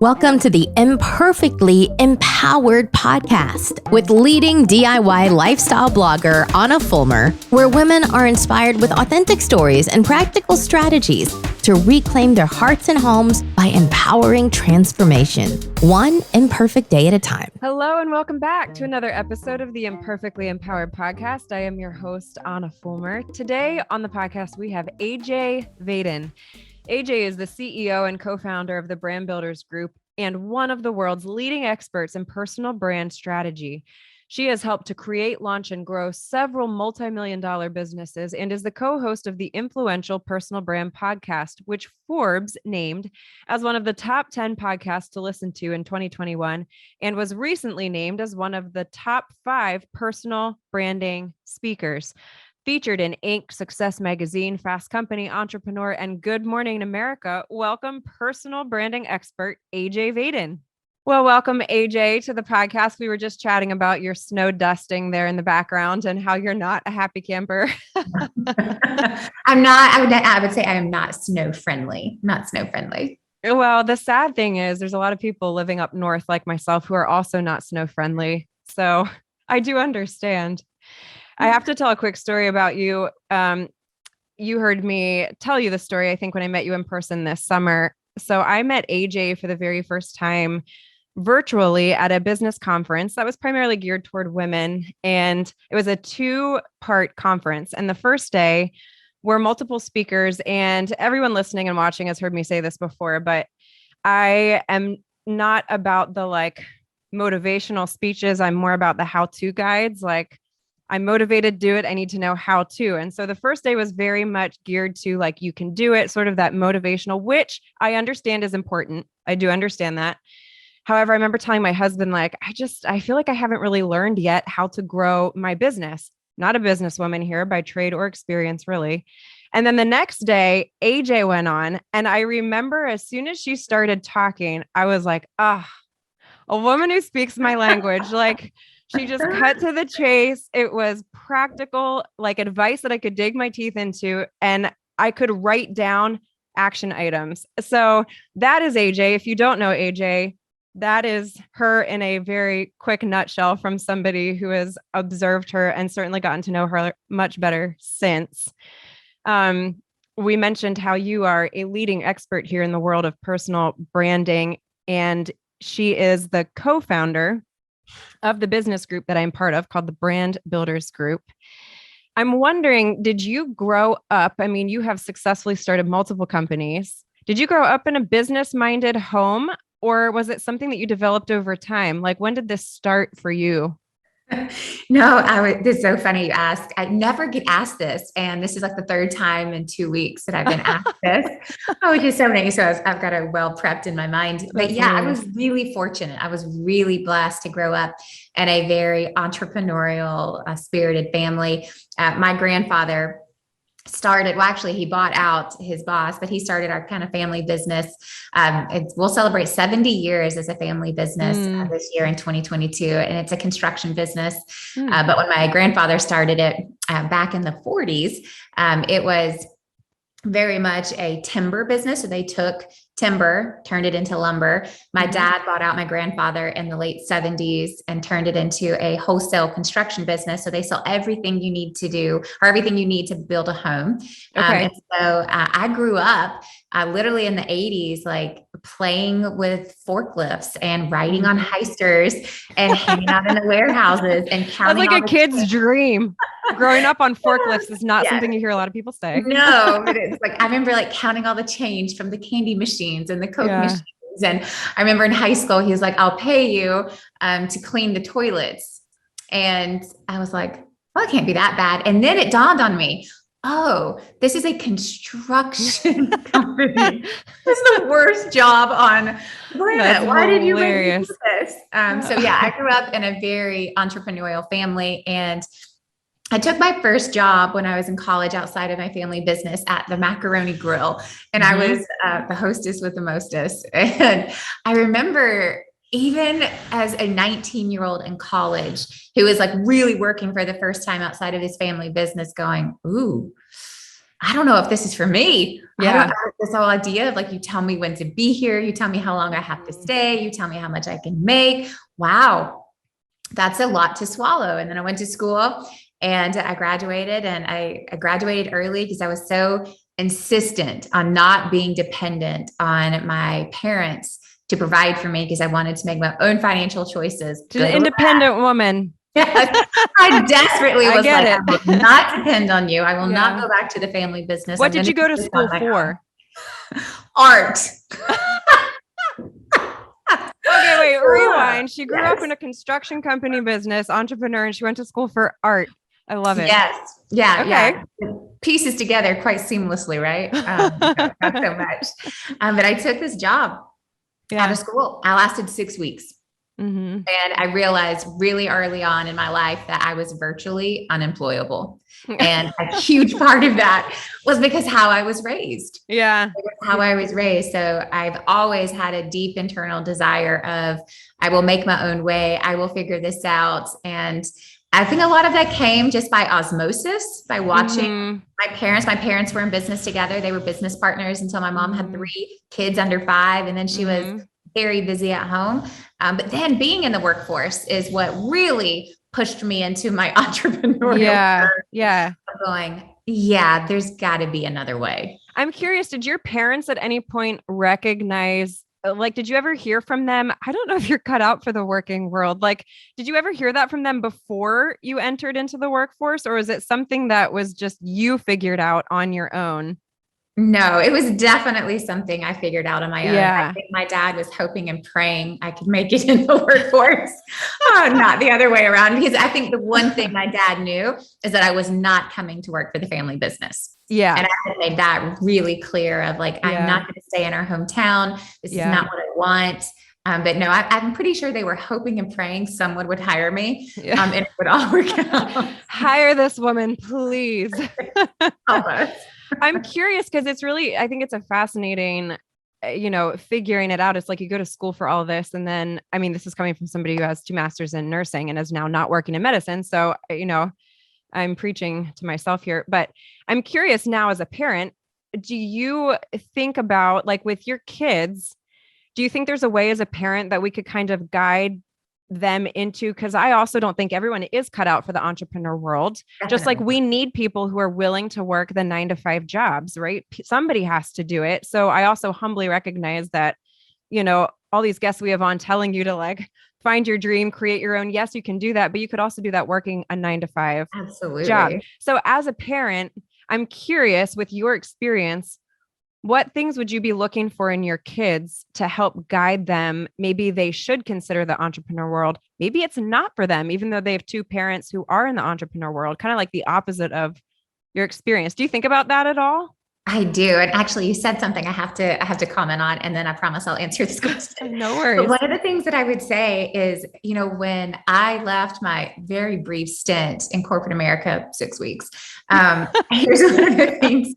Welcome to the Imperfectly Empowered podcast with leading DIY lifestyle blogger Anna Fulmer, where women are inspired with authentic stories and practical strategies to reclaim their hearts and homes by empowering transformation, one imperfect day at a time. Hello and welcome back to another episode of the Imperfectly Empowered podcast. I am your host, Anna Fulmer. Today on the podcast, we have AJ Vaden. AJ is the CEO and co-founder of the Brand Builders Group and one of the world's leading experts in personal brand strategy. She has helped to create, launch, and grow several multi-million-dollar businesses and is the co-host of the influential Personal Brand podcast, which Forbes named as one of the top 10 podcasts to listen to in 2021 and was recently named as one of the top 5 personal branding speakers. Featured in Inc., Success Magazine, Fast Company, Entrepreneur, and Good Morning America, welcome personal branding expert, AJ Vaden. Well, welcome, AJ, to the podcast. We were just chatting about your snow dusting there in the background and how you're not a happy camper. I would say I am not snow friendly. Well, the sad thing is there's a lot of people living up north like myself who are also not snow friendly. So I do understand. I have to tell a quick story about you. You heard me tell you the story, I think, when I met you in person this summer. So I met AJ for the very first time virtually at a business conference that was primarily geared toward women. And it was a 2-part conference. And the first day were multiple speakers, and everyone listening and watching has heard me say this before, but I am not about the motivational speeches. I'm more about the how-to guides. I'm motivated to do it. I need to know how to. And so the first day was very much geared to you can do it, sort of that motivational, which I understand is important. I do understand that. However, I remember telling my husband, I feel like I haven't really learned yet how to grow my business. Not a businesswoman here by trade or experience, really. And then the next day, AJ went on. And I remember as soon as she started talking, I was like, a woman who speaks my language, she just cut to the chase. It was practical, advice that I could dig my teeth into, and I could write down action items. So that is AJ. If you don't know AJ, that is her in a very quick nutshell from somebody who has observed her and certainly gotten to know her much better since. We mentioned how you are a leading expert here in the world of personal branding, and she is the co-founder of the business group that I'm part of called the Brand Builders Group. I'm wondering, did you grow up? I mean, you have successfully started multiple companies. Did you grow up in a business-minded home, or was it something that you developed over time? When did this start for you? No, this is so funny you ask. I never get asked this. And this is the 3rd time in 2 weeks that I've been asked this, which is so nice. So I've got it well prepped in my mind. But yeah, I was really fortunate. I was really blessed to grow up in a very entrepreneurial, spirited family. My grandfather he bought out his boss, but he started our kind of family business. We'll celebrate 70 years as a family business this year in 2022. And it's a construction business. But when my grandfather started it back in the 40s, it was very much a timber business. So they took timber, turned it into lumber. My dad bought out my grandfather in the late 70s and turned it into a wholesale construction business. So they sell everything you need to do or everything you need to build a home. Okay. And so I grew up literally in the 80s, playing with forklifts and riding on heisters and hanging out in the warehouses and counting. That's like a kid's dream. Growing up on forklifts is not something you hear a lot of people say. No, but it's I remember counting all the change from the candy machines and the Coke machines. And I remember in high school, he was like, I'll pay you to clean the toilets. And I was like, well, it can't be that bad. And then it dawned on me, oh, this is a construction company. This is the worst job on the planet. Why did you make this? So yeah, I grew up in a very entrepreneurial family, and I took my first job when I was in college outside of my family business at the Macaroni Grill. And I was the hostess with the mostest. And I remember even as a 19-year-old in college who was really working for the first time outside of his family business going, ooh, I don't know if this is for me. Yeah. This whole idea of like, you tell me when to be here. You tell me how long I have to stay. You tell me how much I can make. Wow. That's a lot to swallow. And then I went to school and I graduated, and I graduated early because I was so insistent on not being dependent on my parents to provide for me, because I wanted to make my own financial choices. She's an independent woman. Yes, I desperately was like, it. I will not depend on you. I will not go back to the family business. What did you go to school for? Art. Okay, wait, rewind. She grew up in a construction company business, entrepreneur, and she went to school for art. I love it. Yes. Yeah. Okay. Yeah. Pieces together quite seamlessly, right? Not so much. But I took this job out of school. I lasted 6 weeks. And I realized really early on in my life that I was virtually unemployable. And a huge part of that was because how I was raised. Yeah. How I was raised. So I've always had a deep internal desire of, I will make my own way. I will figure this out. And I think a lot of that came just by osmosis, by watching my parents. My parents were in business together. They were business partners until my mom had 3 kids under 5. And then she was very busy at home. But then being in the workforce is what really pushed me into my entrepreneurial Yeah. going, yeah, there's got to be another way. I'm curious, did your parents at any point recognize, like, did you ever hear from them? I don't know if you're cut out for the working world. Like, did you ever hear that from them before you entered into the workforce? Or is it something that was just you figured out on your own? No, it was definitely something I figured out on my own. Yeah. I think my dad was hoping and praying I could make it in the workforce, not the other way around. Because I think the one thing my dad knew is that I was not coming to work for the family business. Yeah. And I had made that really clear of like, I'm not going to stay in our hometown. This is not what I want. But no, I'm pretty sure they were hoping and praying someone would hire me and it would all work out. Hire this woman, please. Help us. I'm curious because it's really, I think it's a fascinating, figuring it out. It's like you go to school for all this. And then, I mean, this is coming from somebody who has 2 masters in nursing and is now not working in medicine. So, I'm preaching to myself here, but I'm curious now as a parent, do you think about, like, with your kids, do you think there's a way as a parent that we could kind of guide them into, because I also don't think everyone is cut out for the entrepreneur world. Definitely. Just like we need people who are willing to work the 9-to-5 jobs, right? Somebody has to do it. So I also humbly recognize that, all these guests we have on telling you to like find your dream, create your own. Yes, you can do that, but you could also do that working a 9-to-5 job. So as a parent, I'm curious, with your experience, what things would you be looking for in your kids to help guide them? Maybe they should consider the entrepreneur world. Maybe it's not for them, even though they have 2 parents who are in the entrepreneur world, kind of like the opposite of your experience. Do you think about that at all? I do. And actually you said something I have to comment on, and then I promise I'll answer this question. No worries. But one of the things that I would say is, when I left my very brief stint in corporate America, 6 weeks, here's one of the things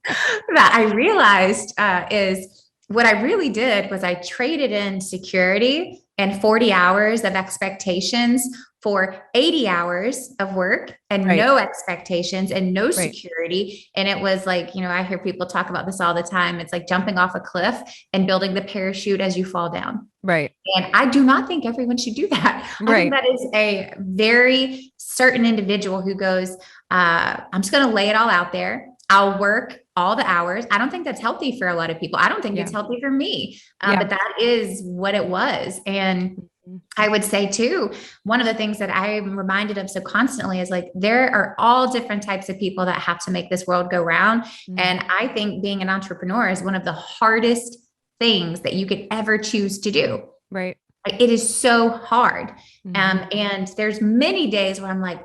that I realized is what I really did was I traded in security and 40 hours of expectations for 80 hours of work and no expectations and no security. And it was like, I hear people talk about this all the time. It's like jumping off a cliff and building the parachute as you fall down. Right. And I do not think everyone should do that. I think that is a very certain individual who goes, I'm just going to lay it all out there. I'll work all the hours. I don't think that's healthy for a lot of people. I don't think it's healthy for me, but that is what it was. And I would say too, one of the things that I'm reminded of so constantly is like, there are all different types of people that have to make this world go round. And I think being an entrepreneur is one of the hardest things that you could ever choose to do. Right. It is so hard. And there's many days where I'm like,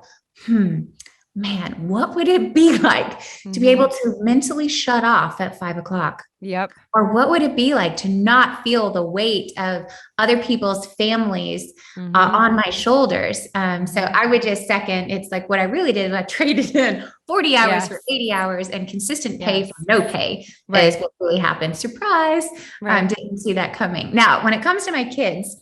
man, what would it be like to be able to mentally shut off at 5 o'clock? Yep. Or what would it be like to not feel the weight of other people's families on my shoulders? So I would just second, it's like what I really did was I traded in 40 hours for 80 hours and consistent pay for no pay is what really happened. Surprise. Didn't see that coming. Now, when it comes to my kids,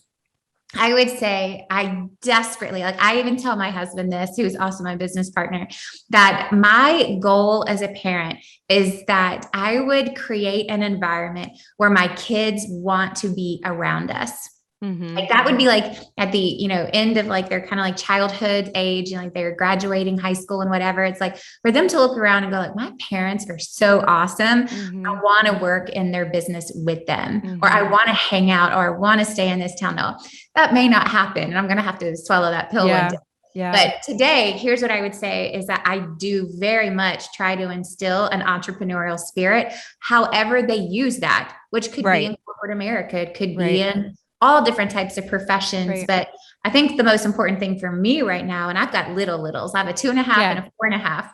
I would say I desperately, like I even tell my husband this, who's also my business partner, that my goal as a parent is that I would create an environment where my kids want to be around us. Like that would be like at the, end of like their kind of like childhood age and like they're graduating high school and whatever. It's like for them to look around and go like, my parents are so awesome. I want to work in their business with them, or I want to hang out, or I want to stay in this town. No, that may not happen. And I'm going to have to swallow that pill one day. Yeah. But today, here's what I would say is that I do very much try to instill an entrepreneurial spirit, however they use that, which could be in corporate America, it could be in all different types of professions. But I think the most important thing for me right now, and I've got littles, I have a 2.5 and a 4.5.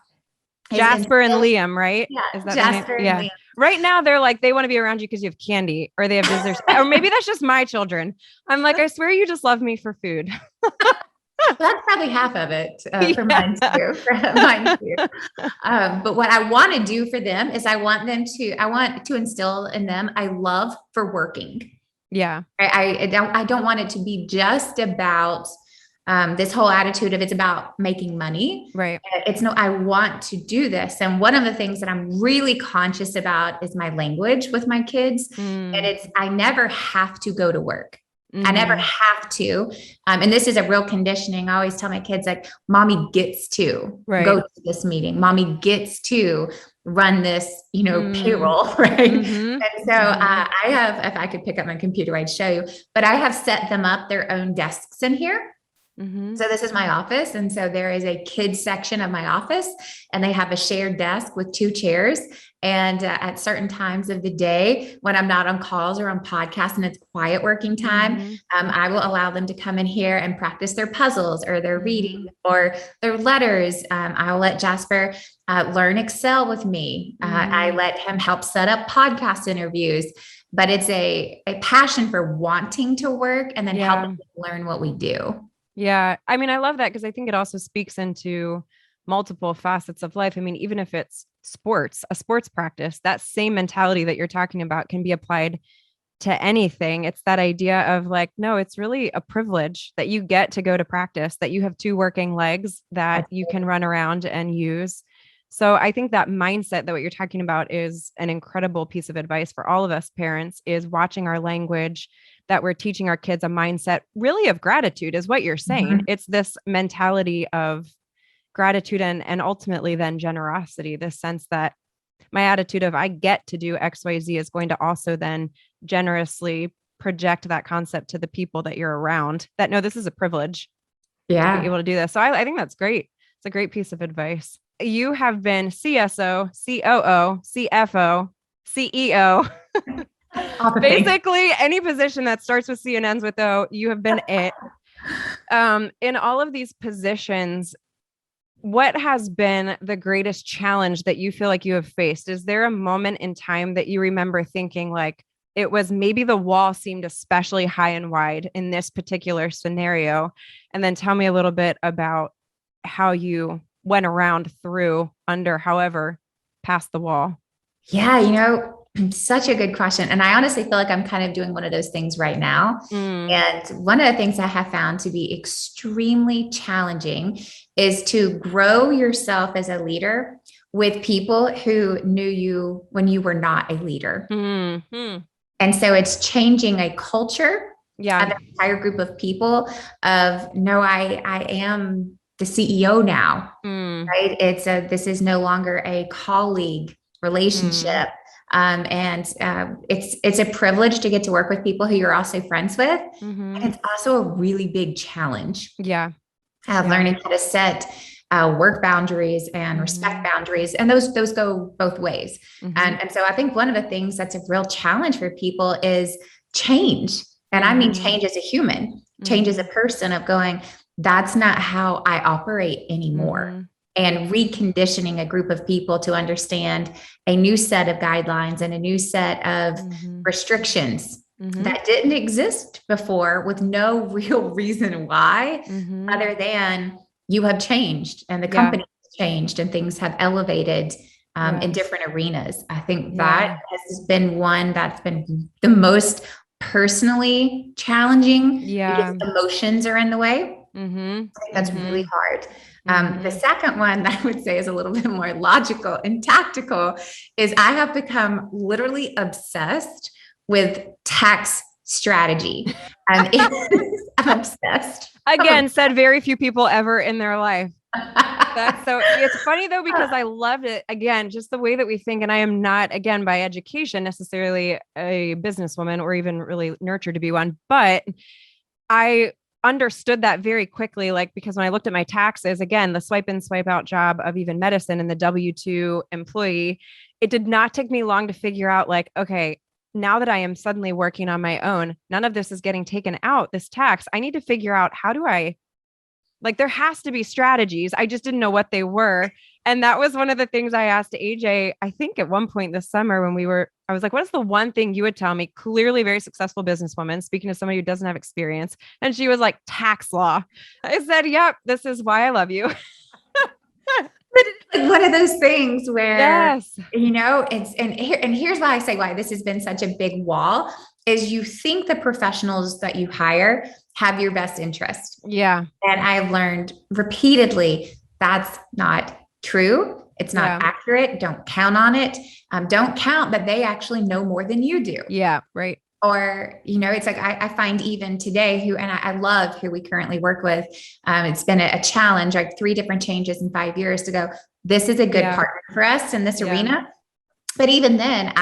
Jasper and Liam, right? Yeah, is that Jasper and Liam. Right now, they're like, they want to be around you because you have candy or they have visitors. Or maybe that's just my children. I'm like, I swear you just love me for food. That's probably half of it for mine too. But what I want to do for them is I want to instill in them a love for working. Yeah. I don't want it to be just about this whole attitude of it's about making money. Right. I want to do this. And one of the things that I'm really conscious about is my language with my kids. And I never have to go to work. I never have to. And this is a real conditioning. I always tell my kids like, mommy gets to go to this meeting. Mommy gets to run this, payroll. Right. And so I have, if I could pick up my computer, I'd show you, but I have set them up their own desks in here. So this is my office. And so there is a kids section of my office and they have a shared desk with 2 chairs. And at certain times of the day, when I'm not on calls or on podcasts and it's quiet working time, I will allow them to come in here and practice their puzzles or their reading or their letters. I'll let Jasper learn Excel with me. I let him help set up podcast interviews, but it's a passion for wanting to work and then helping them learn what we do. Yeah. I mean, I love that because I think it also speaks into multiple facets of life. I mean, even if it's a sports practice, that same mentality that you're talking about can be applied to anything. It's that idea of like, no, it's really a privilege that you get to go to practice, that you have 2 working legs that you can run around and use. So I think that mindset that what you're talking about is an incredible piece of advice for all of us parents, is watching our language, that we're teaching our kids a mindset really of gratitude is what you're saying. It's this mentality of gratitude and ultimately then generosity, this sense that my attitude of I get to do XYZ is going to also then generously project that concept to the people that you're around, that no, this is a privilege to be able to do this. So I think that's great. It's a great piece of advice. You have been CSO, COO, CFO, CEO. Basically, any position that starts with C and ends with O, you have been it. In all of these positions, what has been the greatest challenge that you feel like you have faced? Is there a moment in time that you remember thinking like it was maybe the wall seemed especially high and wide in this particular scenario? And then tell me a little bit about how you went around through under however past the wall. Yeah, such a good question. And I honestly feel like I'm kind of doing one of those things right now. And one of the things I have found to be extremely challenging is to grow yourself as a leader with people who knew you when you were not a leader. And so it's changing a culture of an entire group of people of, no, I am the CEO now, right? This is no longer a colleague relationship. It's a privilege to get to work with people who you're also friends with. And it's also a really big challenge. Learning how to set work boundaries and respect boundaries. And those go both ways. And so I think one of the things that's a real challenge for people is change. And I mean, change as a human, change as a person, of going, that's not how I operate anymore. And reconditioning a group of people to understand a new set of guidelines and a new set of restrictions that didn't exist before, with no real reason why, other than you have changed and the company has changed and things have elevated in different arenas. I think that has been one that's been the most personally challenging Yeah. because emotions are in the way. Mm-hmm. I think that's really hard. Mm-hmm. The second one that I would say is a little bit more logical and tactical is I have become literally obsessed with tax strategy. I'm obsessed. Again, said very few people ever in their life. That's so, it's funny though, because I loved it. Again, just the way that we think. And I am not, again, by education necessarily a businesswoman or even really nurtured to be one, but I understood that very quickly. Like, because when I looked at my taxes, again, the swipe in, swipe out job of even medicine and the W-2 employee, it did not take me long to figure out like, okay, now that I am suddenly working on my own, none of this is getting taken out, this tax. I need to figure out how do I, like, there has to be strategies. I just didn't know what they were. And that was one of the things I asked AJ, I think at one point this summer when I was like, what is the one thing you would tell me? Clearly very successful businesswoman, speaking to somebody who doesn't have experience. And she was like, tax law. I said, yep, this is why I love you. But it's like one of those things where, Yes. here's why I say why this has been such a big wall is you think the professionals that you hire have your best interest. Yeah. And I have learned repeatedly that's not true. It's not accurate. Don't count on it. Don't count that they actually know more than you do. Yeah. Right. Or, it's like, I find even today I love who we currently work with. It's been a challenge, like 3 different changes in 5 years to go, this is a good partner for us in this arena. But even then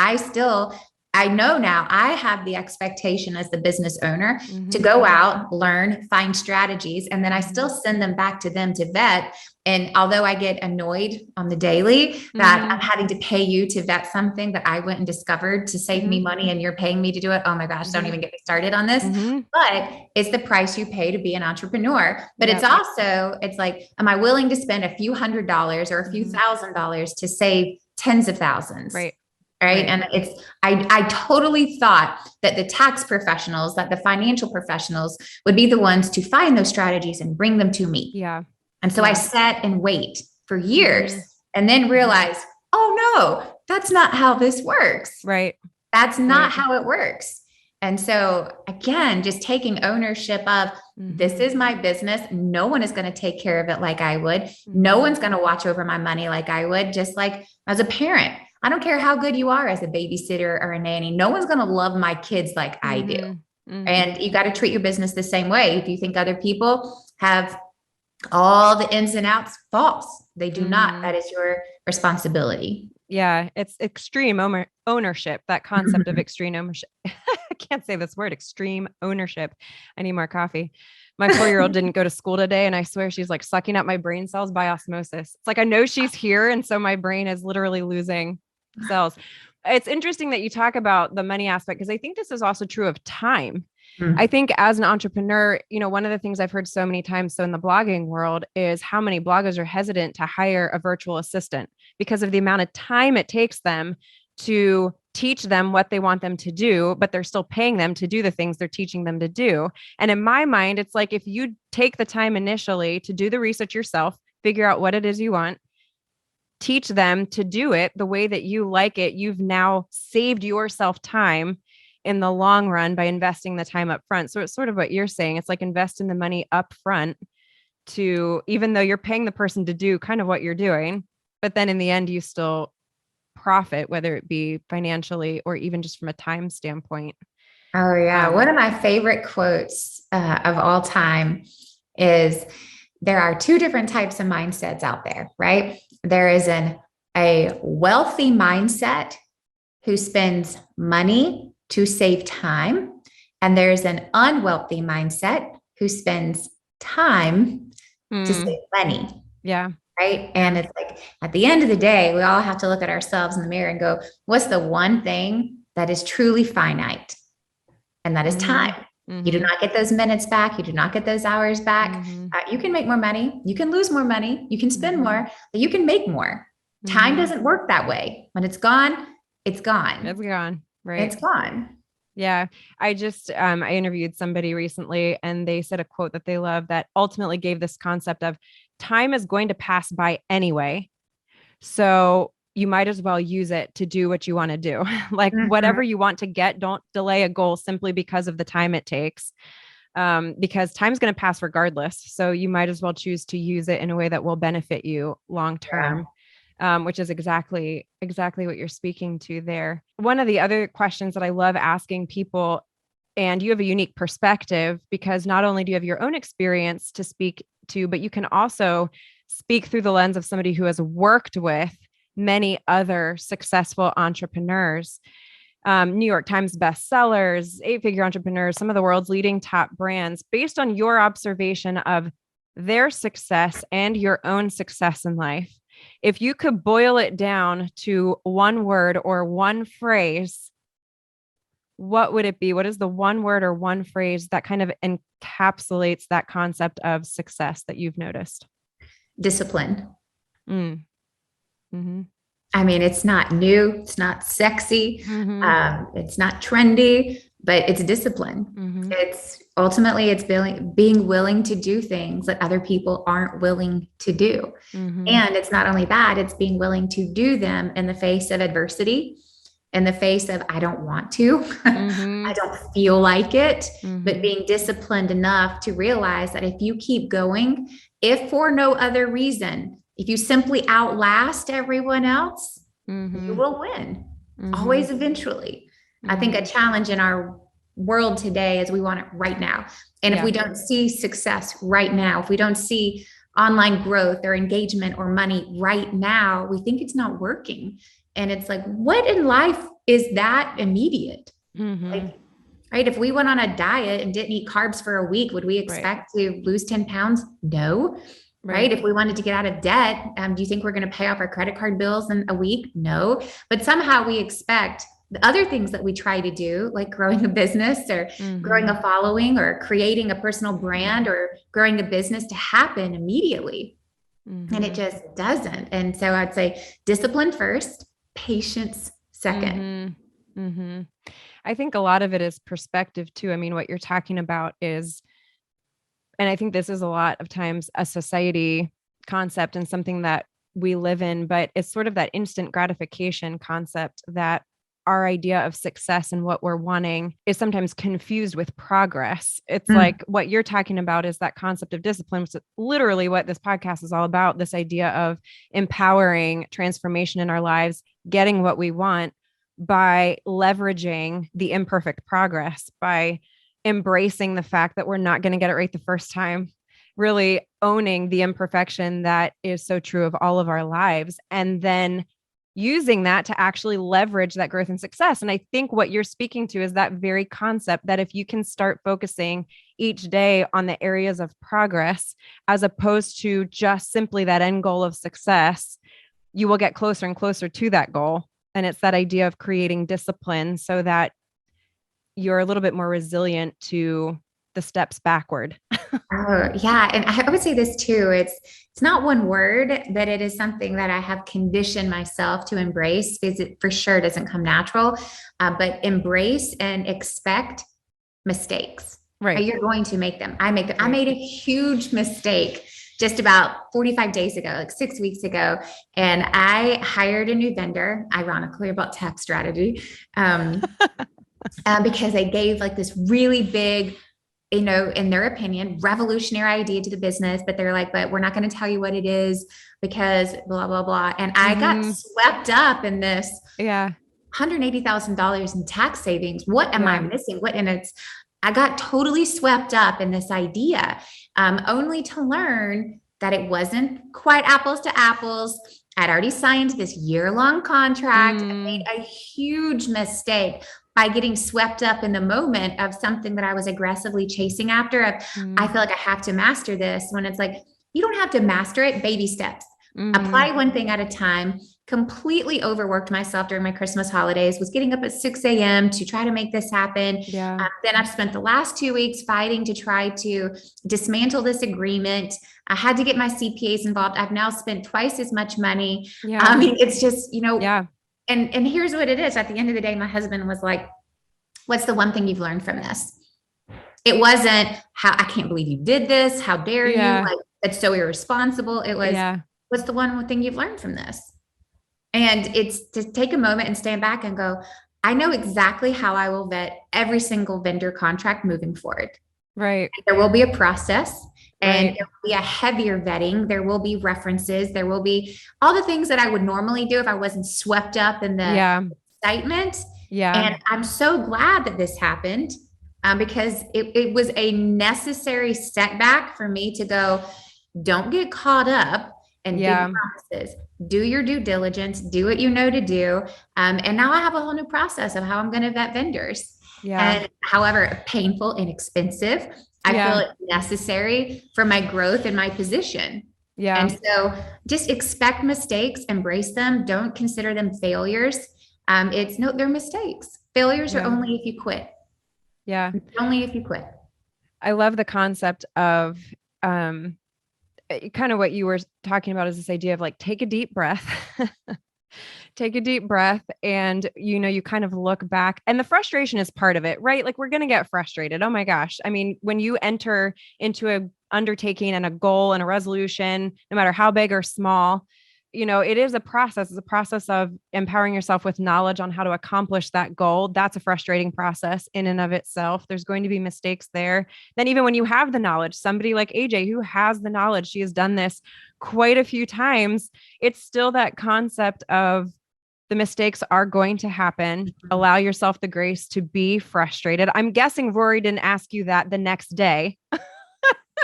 I know now I have the expectation as the business owner to go out, learn, find strategies, and then I still send them back to them to vet. And although I get annoyed on the daily that I'm having to pay you to vet something that I went and discovered to save me money and you're paying me to do it. Oh my gosh, don't even get me started on this. But it's the price you pay to be an entrepreneur. But it's like, am I willing to spend a few $100s or a few $1,000s to save tens of thousands? Right. And I totally thought that the tax professionals, that the financial professionals would be the ones to find those strategies and bring them to me. Yeah. And so I sat and wait for years and then realized, oh no, that's not how this works. Right. That's not how it works. And so again, just taking ownership of this is my business. No one is going to take care of it like I would. No one's going to watch over my money like I would, just like as a parent. I don't care how good you are as a babysitter or a nanny. No one's going to love my kids like I do. And you got to treat your business the same way. If you think other people have all the ins and outs, false. They do not. That is your responsibility. Yeah. It's extreme ownership, that concept of extreme ownership. I can't say this word, extreme ownership. I need more coffee. My 4-year-old didn't go to school today. And I swear she's like sucking up my brain cells by osmosis. It's like, I know she's here. And so my brain is literally losing cells. It's interesting that you talk about the money aspect, because I think this is also true of time. I think as an entrepreneur, one of the things I've heard so many times, so in the blogging world, is how many bloggers are hesitant to hire a virtual assistant because of the amount of time it takes them to teach them what they want them to do, but they're still paying them to do the things they're teaching them to do. And in my mind, it's like, if you take the time initially to do the research yourself, figure out what it is you want, teach them to do it the way that you like it, you've now saved yourself time in the long run by investing the time up front. So it's sort of what you're saying. It's like investing the money up front to, even though you're paying the person to do kind of what you're doing, but then in the end, you still profit, whether it be financially or even just from a time standpoint. Oh yeah. One of my favorite quotes of all time is, there are 2 different types of mindsets out there, right? There is a wealthy mindset who spends money to save time. And there's an unwealthy mindset who spends time to save money. Yeah. Right. And it's like, at the end of the day, we all have to look at ourselves in the mirror and go, what's the one thing that is truly finite? And that is time. You do not get those minutes back. You do not get those hours back. You can make more money. You can lose more money. You can spend more, but you can make more. Time doesn't work that way. When it's gone, it's gone. It's gone. Right. It's gone. Yeah. I just, I interviewed somebody recently and they said a quote that they love that ultimately gave this concept of time is going to pass by anyway. So you might as well use it to do what you want to do. Like whatever you want to get, don't delay a goal simply because of the time it takes. Because time's going to pass regardless. So you might as well choose to use it in a way that will benefit you long term. Which is exactly what you're speaking to there. One of the other questions that I love asking people, and you have a unique perspective because not only do you have your own experience to speak to, but you can also speak through the lens of somebody who has worked with many other successful entrepreneurs, New York Times bestsellers, 8-figure entrepreneurs, some of the world's leading top brands. Based on your observation of their success and your own success in life, if you could boil it down to one word or one phrase, what would it be? What is the one word or one phrase that kind of encapsulates that concept of success that you've noticed? Discipline. Mm-hmm. I mean, it's not new. It's not sexy. It's not trendy, but it's discipline. It's ultimately being willing to do things that other people aren't willing to do. And it's not only that, it's being willing to do them in the face of adversity, in the face of, I don't want to, I don't feel like it, but being disciplined enough to realize that if you keep going, if for no other reason, if you simply outlast everyone else, you will win always eventually. I think a challenge in our world today is we want it right now. And if we don't see success right now, if we don't see online growth or engagement or money right now, we think it's not working. And it's like, what in life is that immediate? Like, right? If we went on a diet and didn't eat carbs for a week, would we expect to lose 10 pounds? No. Right. If we wanted to get out of debt, do you think we're going to pay off our credit card bills in a week? No. But somehow we expect the other things that we try to do, like growing a business or growing a following or creating a personal brand or growing a business, to happen immediately. And it just doesn't. And so I'd say discipline first, patience second. I think a lot of it is perspective too. I mean, what you're talking about is, and I think this is a lot of times a society concept and something that we live in, but it's sort of that instant gratification concept that our idea of success and what we're wanting is sometimes confused with progress. It's like what you're talking about is that concept of discipline, which is literally what this podcast is all about. This idea of empowering transformation in our lives, getting what we want by leveraging the imperfect progress, by embracing the fact that we're not going to get it right the first time, really owning the imperfection that is so true of all of our lives, and then using that to actually leverage that growth and success. And I think what you're speaking to is that very concept that if you can start focusing each day on the areas of progress, as opposed to just simply that end goal of success, you will get closer and closer to that goal. And it's that idea of creating discipline so that you're a little bit more resilient to the steps backward. Oh, yeah. And I would say this too. It's not one word, but it is something that I have conditioned myself to embrace, because it for sure doesn't come natural, but embrace and expect mistakes. Right. You're going to make them. I made a huge mistake just about 45 days ago, like 6 weeks ago. And I hired a new vendor, ironically, about tax strategy, because they gave like this really big, in their opinion, revolutionary idea to the business, but they're like, but we're not going to tell you what it is because blah, blah, blah. And I got swept up in this $180,000 in tax savings. What am I missing? I got totally swept up in this idea, only to learn that it wasn't quite apples to apples. I'd already signed this year-long contract. I made a huge mistake by getting swept up in the moment of something that I was aggressively chasing after. I feel like I have to master this, when it's like, you don't have to master it, baby steps. Apply one thing at a time. Completely overworked myself during my Christmas holidays, was getting up at 6 a.m. to try to make this happen. Then I've spent the last 2 weeks fighting to try to dismantle this agreement. I had to get my CPAs involved. I've now spent twice as much money. I mean, it's just, And here's what it is. At the end of the day, my husband was like, what's the one thing you've learned from this? It wasn't I can't believe you did this. How dare you? Like, that's so irresponsible. It was, what's the one thing you've learned from this? And it's to take a moment and stand back and go, I know exactly how I will vet every single vendor contract moving forward. Right. There will be a process, and Right. there will be a heavier vetting. There will be references. There will be all the things that I would normally do if I wasn't swept up in the excitement. Yeah. And I'm so glad that this happened, because it was a necessary setback for me to go, don't get caught up in big promises. Do your due diligence, do what you know to do. And now I have a whole new process of how I'm going to vet vendors. And however painful and expensive, I feel it necessary for my growth and my position. And so just expect mistakes, embrace them. Don't consider them failures. They're mistakes. Failures are only if you quit. Yeah. Only if you quit. I love the concept of, kind of what you were talking about is this idea of like, take a deep breath, take a deep breath. And, you kind of look back, and the frustration is part of it, right? Like, we're going to get frustrated. Oh my gosh. I mean, when you enter into a undertaking and a goal and a resolution, no matter how big or small, it is a process. It's a process of empowering yourself with knowledge on how to accomplish that goal. That's a frustrating process in and of itself. There's going to be mistakes there. Then even when you have the knowledge, somebody like AJ who has the knowledge, she has done this quite a few times. It's still that concept of the mistakes are going to happen. Allow yourself the grace to be frustrated. I'm guessing Rory didn't ask you that the next day.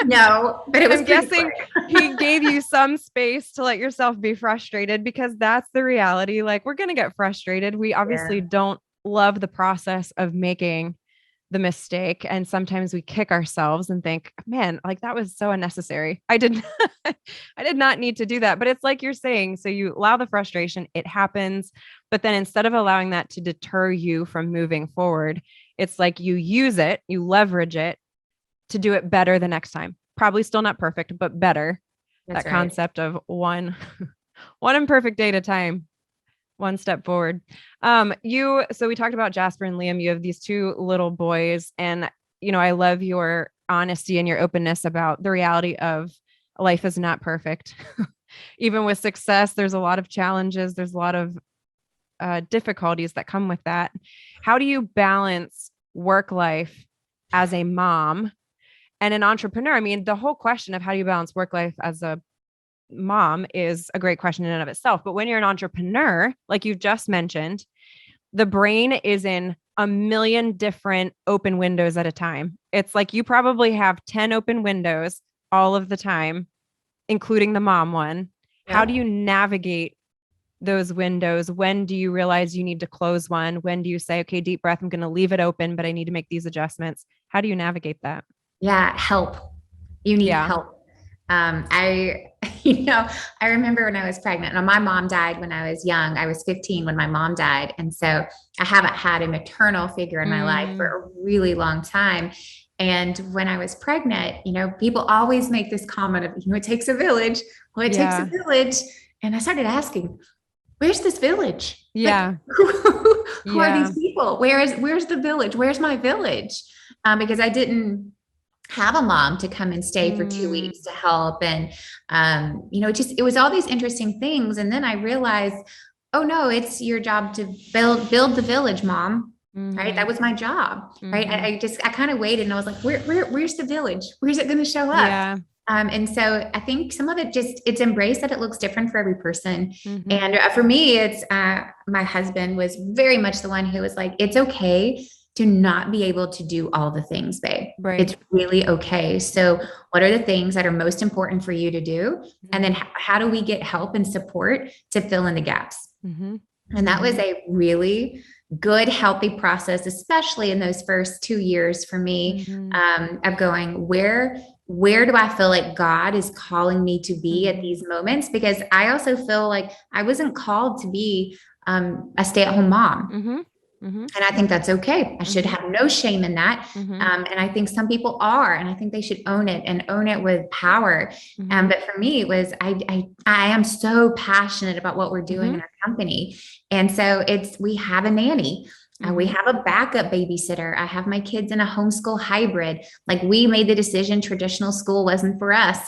No, but it was I'm guessing he gave you some space to let yourself be frustrated, because that's the reality. Like, we're going to get frustrated. We obviously don't love the process of making the mistake. And sometimes we kick ourselves and think, man, like that was so unnecessary. I did not need to do that. But it's like you're saying, so you allow the frustration, it happens. But then instead of allowing that to deter you from moving forward, it's like you use it, you leverage it to do it better the next time. Probably still not perfect, but better. That's that concept of one imperfect day at a time, one step forward. So we talked about Jasper and Liam. You have these two little boys, and I love your honesty and your openness about the reality of life is not perfect. Even with success, there's a lot of challenges. There's a lot of difficulties that come with that. How do you balance work life as a mom and an entrepreneur? I mean, the whole question of how do you balance work life as a mom is a great question in and of itself. But when you're an entrepreneur, like you just mentioned, the brain is in a million different open windows at a time. It's like you probably have 10 open windows all of the time, including the mom one. Yeah. How do you navigate those windows? When do you realize you need to close one? When do you say, okay, deep breath, I'm going to leave it open, but I need to make these adjustments? How do you navigate that? Yeah. Help. You need help. I remember when I was pregnant. Now, my mom died when I was young. I was 15 when my mom died. And so I haven't had a maternal figure in my life for a really long time. And when I was pregnant, people always make this comment of, it takes a village. Well, it takes a village. And I started asking, where's this village? Yeah. Like, who are these people? Where's the village? Where's my village? Because I didn't have a mom to come and stay for 2 weeks to help. And, it was all these interesting things. And then I realized, oh no, it's your job to build the village, Mom. Right. That was my job. Right. I kind of waited and I was like, where's the village? Where's it going to show up? Yeah. And so I think some of it it's embraced that it looks different for every person. And for me, it's my husband was very much the one who was like, it's okay to not be able to do all the things, babe. Right. It's really okay. So what are the things that are most important for you to do? And then how do we get help and support to fill in the gaps? And that was a really good, healthy process, especially in those first 2 years for me, of going, where do I feel like God is calling me to be at these moments? Because I also feel like I wasn't called to be a stay-at-home mom. And I think that's okay. I should have no shame in that. And I think some people are, and I think they should own it and own it with power. But for me, it was, I am so passionate about what we're doing in our company. And so we have a nanny. We have a backup babysitter. I have my kids in a homeschool hybrid. Like, we made the decision, traditional school wasn't for us.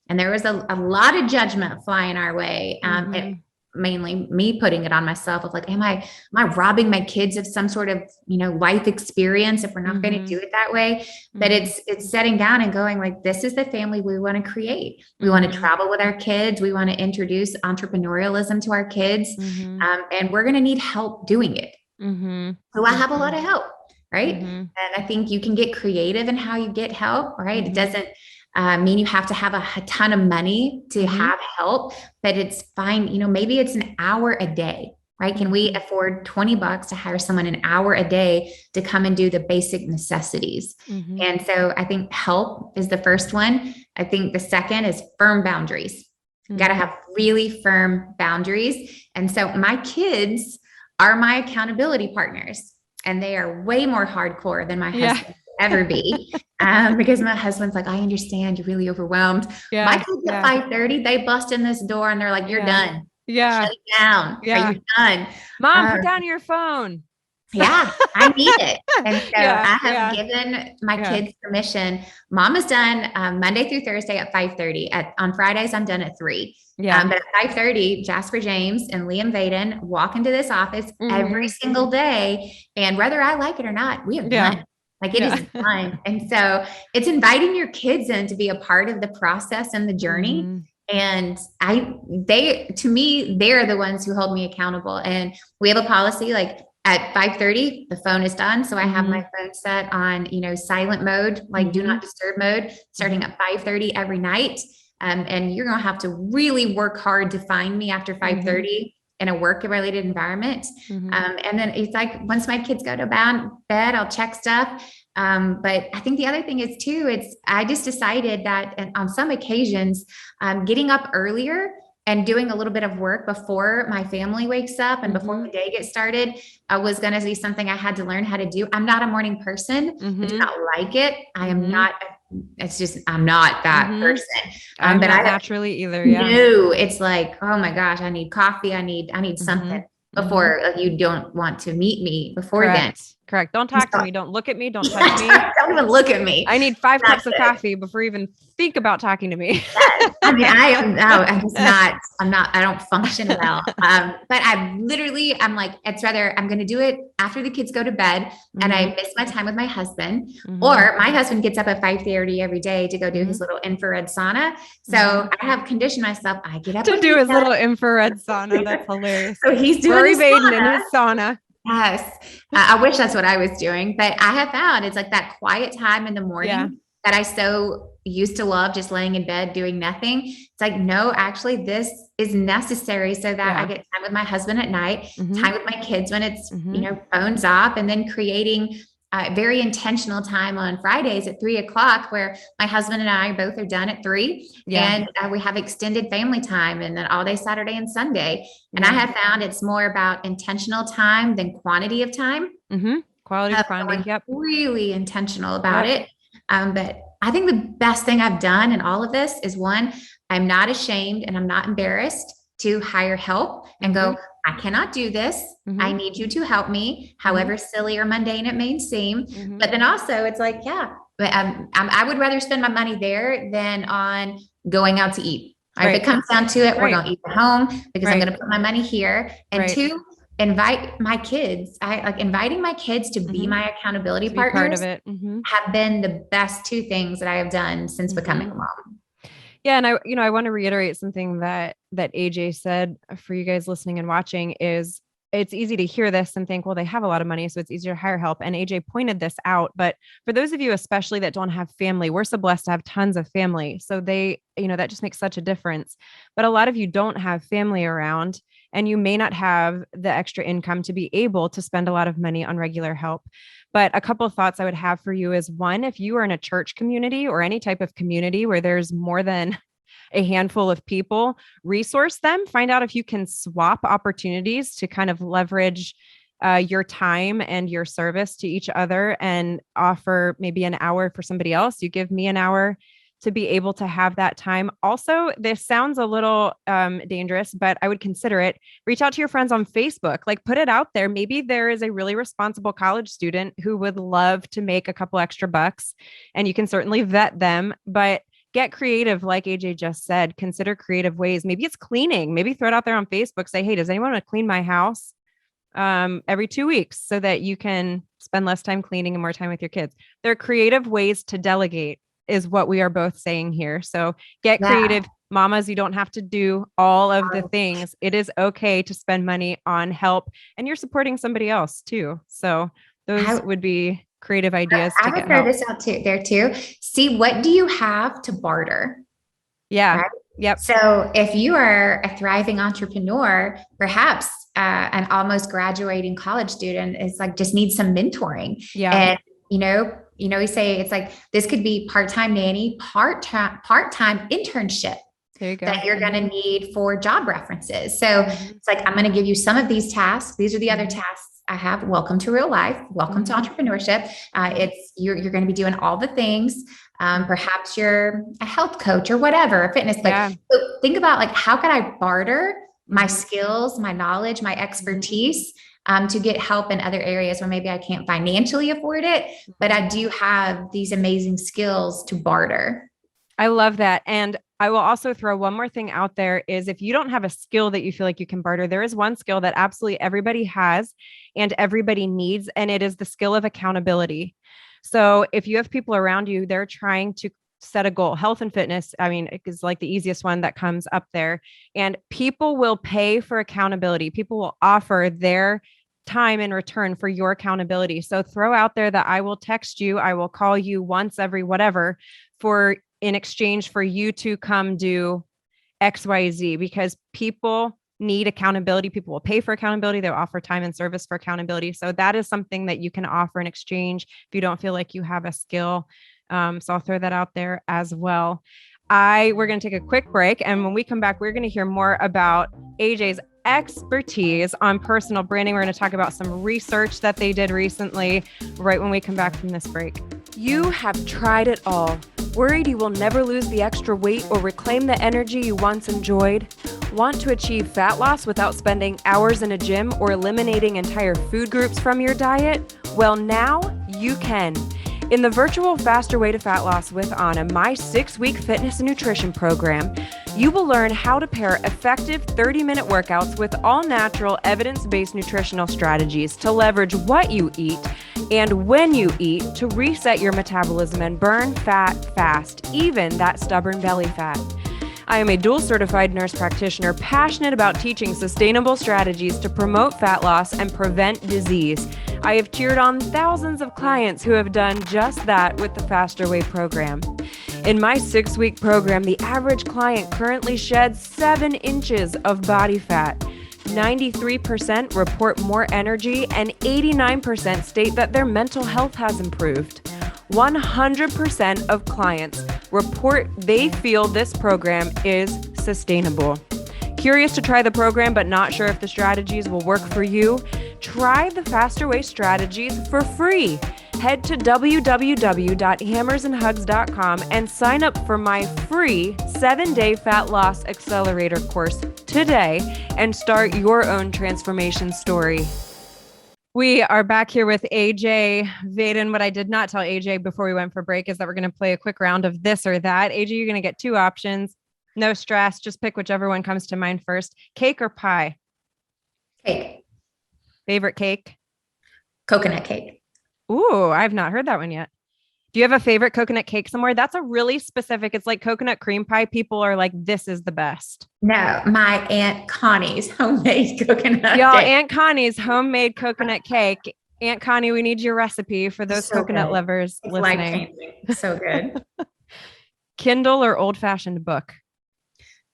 And there was a lot of judgment flying our way. mainly me putting it on myself of like, am I robbing my kids of some sort of, life experience if we're not going to do it that way? But it's setting down and going like, this is the family we want to create. We want to travel with our kids. We want to introduce entrepreneurialism to our kids. And we're going to need help doing it. So I have a lot of help, right? And I think you can get creative in how you get help, right? It doesn't mean you have to have a ton of money to have help, but it's fine. Maybe it's an hour a day, right? Can we afford $20 to hire someone an hour a day to come and do the basic necessities? And so I think help is the first one. I think the second is firm boundaries. You got to have really firm boundaries. And so my kids are my accountability partners, and they are way more hardcore than my husband ever be. Because my husband's like, I understand you're really overwhelmed. My kids at 5:30, they bust in this door and they're like, you're done. Shut it down. Are you done? Mom, put down your phone. I need it. And so I have given my kids permission. Mom is done Monday through Thursday at 5:30. On Fridays, I'm done at 3. But at 5:30, Jasper James and Liam Vaden walk into this office every single day. And whether I like it or not, we are done. Like it is fun. And so it's inviting your kids in to be a part of the process and the journey. And to me, they're the ones who hold me accountable. And we have a policy like at 5:30, the phone is done. So I have my phone set on, silent mode, like do not disturb mode, starting at 5:30 every night. And you're going to have to really work hard to find me after 5:30 in a work related environment. And then it's like, once my kids go to bed, I'll check stuff. But I think the other thing is too, I just decided that on some occasions, getting up earlier and doing a little bit of work before my family wakes up and before the day gets started was going to be something I had to learn how to do. I'm not a morning person. I do not like it. I am not. It's just, I'm not that person. I'm not naturally either. No, it's like, oh my gosh, I need coffee. I need something before you don't want to meet me before then. Correct. Don't talk to me. Don't look at me. Don't touch me. Don't even look at me. I need 5 cups of coffee before you even think about talking to me. I mean, I don't function well. But I'm like, I'm going to do it after the kids go to bed and I miss my time with my husband, or my husband gets up at 5:30 every day to go do his little infrared sauna. So I have conditioned myself. I get up to do his little infrared sauna. That's hilarious. So he's doing Vaden in his sauna. Yes. I wish that's what I was doing, but I have found it's like that quiet time in the morning that I so used to love, just laying in bed doing nothing. It's like, no, actually this is necessary so that I get time with my husband at night, time with my kids when it's, phones off, and then creating very intentional time on Fridays at 3:00 where my husband and I both are done at 3 and we have extended family time, and then all day Saturday and Sunday. And I have found it's more about intentional time than quantity of time. Quality of quantity. Yep. Really intentional about it. But I think the best thing I've done in all of this is, one, I'm not ashamed and I'm not embarrassed to hire help and go, I cannot do this. I need you to help me, however silly or mundane it may seem. But then also it's like, I would rather spend my money there than on going out to eat. If it comes down to it, we're going to eat at home because I'm going to put my money here. And two, invite my kids. I like inviting my kids to be my accountability partners. Part of it. Have been the best 2 things that I have done since becoming a mom. Yeah. And I want to reiterate something that AJ said for you guys listening and watching is it's easy to hear this and think, well, they have a lot of money, so it's easier to hire help. And AJ pointed this out, but for those of you, especially that don't have family, we're so blessed to have tons of family. So that just makes such a difference. But a lot of you don't have family around, and you may not have the extra income to be able to spend a lot of money on regular help. But a couple of thoughts I would have for you is, one, if you are in a church community or any type of community where there's more than a handful of people, resource them, find out if you can swap opportunities to kind of leverage your time and your service to each other and offer maybe an hour for somebody else. You give me an hour to be able to have that time. Also, this sounds a little dangerous, but I would consider it. Reach out to your friends on Facebook, like put it out there. Maybe there is a really responsible college student who would love to make a couple extra bucks, and you can certainly vet them, but get creative. Like AJ just said, consider creative ways. Maybe it's cleaning, maybe throw it out there on Facebook, say, hey, does anyone want to clean my house every 2 weeks so that you can spend less time cleaning and more time with your kids? There are creative ways to delegate is what we are both saying here. So get creative. Mamas, you don't have to do all of the things. It is okay to spend money on help, and you're supporting somebody else too. So those would be creative ideas to get help. I would throw this out there too. See, what do you have to barter? Yeah. Right? Yep. So if you are a thriving entrepreneur, perhaps an almost graduating college student is like, just needs some mentoring. Yeah. And, we say it's like, this could be part-time nanny, part-time internship. There you go. That you're going to need for job references. So it's like, I'm going to give you some of these tasks. These are the other tasks I have. Welcome to real life. Welcome to entrepreneurship. You're going to be doing all the things. Perhaps you're a health coach or whatever, a fitness. But so think about like, how can I barter my skills, my knowledge, my expertise to get help in other areas where maybe I can't financially afford it, but I do have these amazing skills to barter. I love that. And I will also throw one more thing out there is if you don't have a skill that you feel like you can barter, there is one skill that absolutely everybody has and everybody needs, and it is the skill of accountability. So if you have people around you, they're trying to set a goal, health and fitness, I mean, it is like the easiest one that comes up there, and people will pay for accountability. People will offer their time in return for your accountability. So throw out there that I will text you, I will call you once every whatever in exchange for you to come do XYZ, because people need accountability. People will pay for accountability. They'll offer time and service for accountability. So that is something that you can offer in exchange if you don't feel like you have a skill. So I'll throw that out there as well. We're going to take a quick break. And when we come back, we're going to hear more about AJ's expertise on personal branding. We're going to talk about some research that they did recently, right when we come back from this break. You have tried it all. Worried you will never lose the extra weight or reclaim the energy you once enjoyed? Want to achieve fat loss without spending hours in a gym or eliminating entire food groups from your diet? Well, now you can. In the virtual Faster Way to Fat Loss with Anna, my 6-week fitness and nutrition program, you will learn how to pair effective 30-minute workouts with all-natural, evidence-based nutritional strategies to leverage what you eat and when you eat to reset your metabolism and burn fat fast, even that stubborn belly fat. I am a dual certified nurse practitioner passionate about teaching sustainable strategies to promote fat loss and prevent disease. I have cheered on thousands of clients who have done just that with the Faster Way program. In my 6-week program, the average client currently sheds 7 inches of body fat. 93% report more energy and 89% state that their mental health has improved. 100% of clients report they feel this program is sustainable. Curious to try the program but not sure if the strategies will work for you? Try the Faster Way strategies for free. Head to www.hammersandhugs.com and sign up for my free 7-day fat loss accelerator course today and start your own transformation story. We are back here with AJ Vaden. What I did not tell AJ before we went for break is that we're going to play a quick round of this or that. AJ, you're going to get 2 options. No stress. Just pick whichever one comes to mind first. Cake or pie? Cake. Favorite cake? Coconut cake. Ooh, I've not heard that one yet. Do you have a favorite coconut cake somewhere? That's a really specific, it's like coconut cream pie. People are like, this is the best. No, my Aunt Connie's homemade coconut Y'all, cake. Aunt Connie's homemade coconut cake. Aunt Connie, we need your recipe for those coconut lovers it's listening. So good. Kindle or old-fashioned book?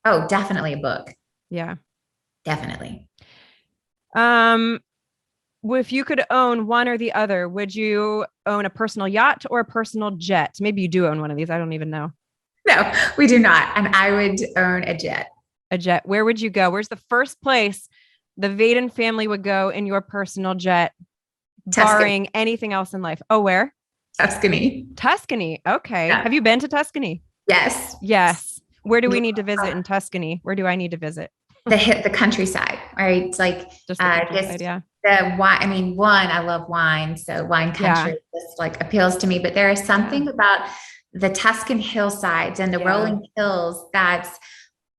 Oh, definitely a book. Yeah. Definitely. If you could own one or the other, would you own a personal yacht or a personal jet? Maybe you do own one of these. I don't even know. No, we do not. And I would own a jet. A jet. Where would you go? Where's the first place the Vaden family would go in your personal jet, barring anything else in life? Oh, where? Tuscany. Tuscany. Okay. Yeah. Have you been to Tuscany? Yes. Yes. Where do we need to visit in Tuscany? Where do I need to visit? The countryside, right? It's like just the countryside, yeah. The wine. I mean, I love wine, so wine country just like appeals to me. But there is something about the Tuscan hillsides and the Yeah. rolling hills. That's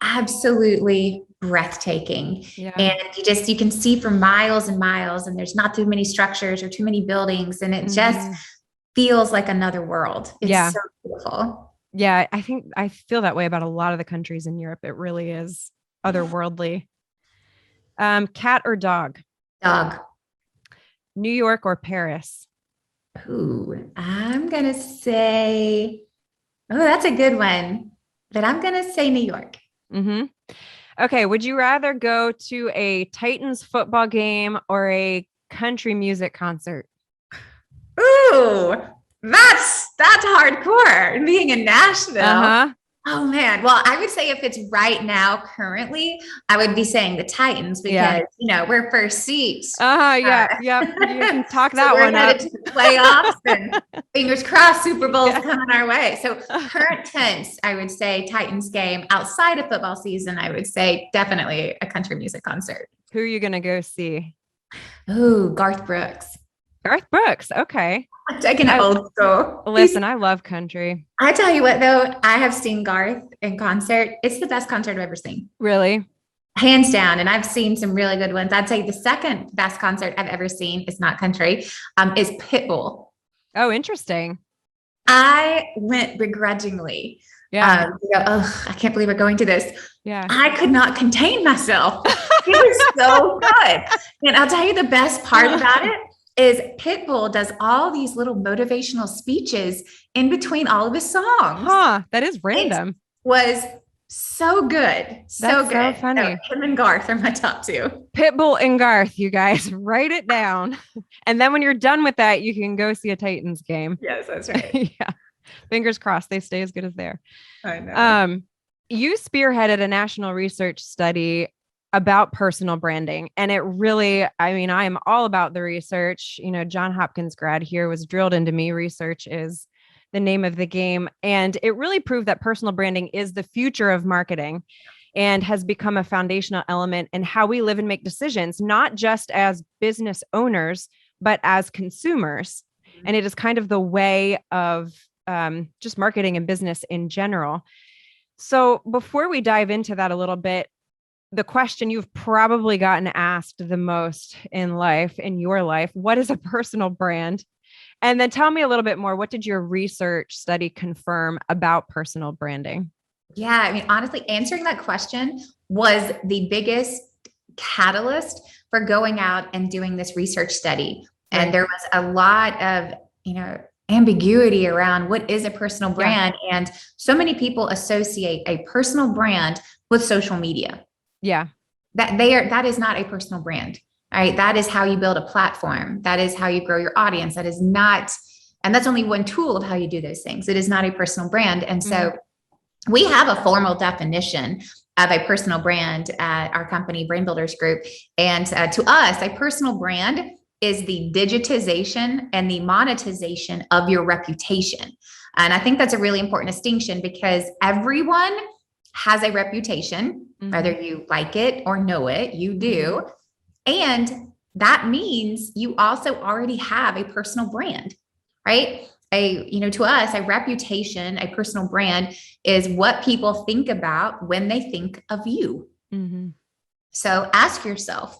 absolutely breathtaking. Yeah. And you can see for miles and miles, and there's not too many structures or too many buildings. And it just feels like another world. It's so beautiful. Yeah. I think I feel that way about a lot of the countries in Europe. It really is otherworldly. Cat or dog? Dog. New York or Paris? Ooh, I'm going to say, oh, that's a good one. But I'm going to say New York. Mm-hmm. Okay. Would you rather go to a Titans football game or a country music concert? Ooh, that's hardcore. Being in Nashville. Uh-huh. Oh man. Well, I would say if it's right now, currently, I would be saying the Titans because we're first seats. Yeah. Yep. You can talk that So we're one up. headed to the playoffs and fingers crossed, Super Bowl's coming our way. So current tense, I would say Titans game. Outside of football season, I would say definitely a country music concert. Who are you going to go see? Ooh, Garth Brooks. Garth Brooks. Okay. I'm taking it old school. Listen, I love country. I tell you what, though, I have seen Garth in concert. It's the best concert I've ever seen. Really? Hands down. And I've seen some really good ones. I'd say the second best concert I've ever seen is not country, is Pitbull. Oh, interesting. I went begrudgingly. Yeah. I can't believe we're going to this. Yeah. I could not contain myself. It was so good. And I'll tell you the best part about it is Pitbull does all these little motivational speeches in between all of his songs. Huh. That is random. It was so good. So good. So funny. So him and Garth are my top two. Pitbull and Garth, you guys, write it down. And then when you're done with that, you can go see a Titans game. Yes, that's right. Yeah. Fingers crossed they stay as good as they are. I know. You spearheaded a national research study about personal branding. And it really, I mean, I am all about the research. John Hopkins grad here was drilled into me. Research is the name of the game. And it really proved that personal branding is the future of marketing and has become a foundational element in how we live and make decisions, not just as business owners, but as consumers. And it is kind of the way of just marketing and business in general. So before we dive into that a little bit, the question you've probably gotten asked the most in your life, what is a personal brand? And then tell me a little bit more. What did your research study confirm about personal branding? Yeah, I mean, honestly, answering that question was the biggest catalyst for going out and doing this research study. And there was a lot of, ambiguity around what is a personal brand. Yeah. And so many people associate a personal brand with social media. Yeah. That is not a personal brand, right? That is how you build a platform. That is how you grow your audience. That is not, and that's only one tool of how you do those things. It is not a personal brand. And so we have a formal definition of a personal brand at our company, Brand Builders Group. And to us, a personal brand is the digitization and the monetization of your reputation. And I think that's a really important distinction because everyone has a reputation, whether you like it or know it, you do. And that means you also already have a personal brand, right? To us, a reputation, a personal brand is what people think about when they think of you. Mm-hmm. So ask yourself,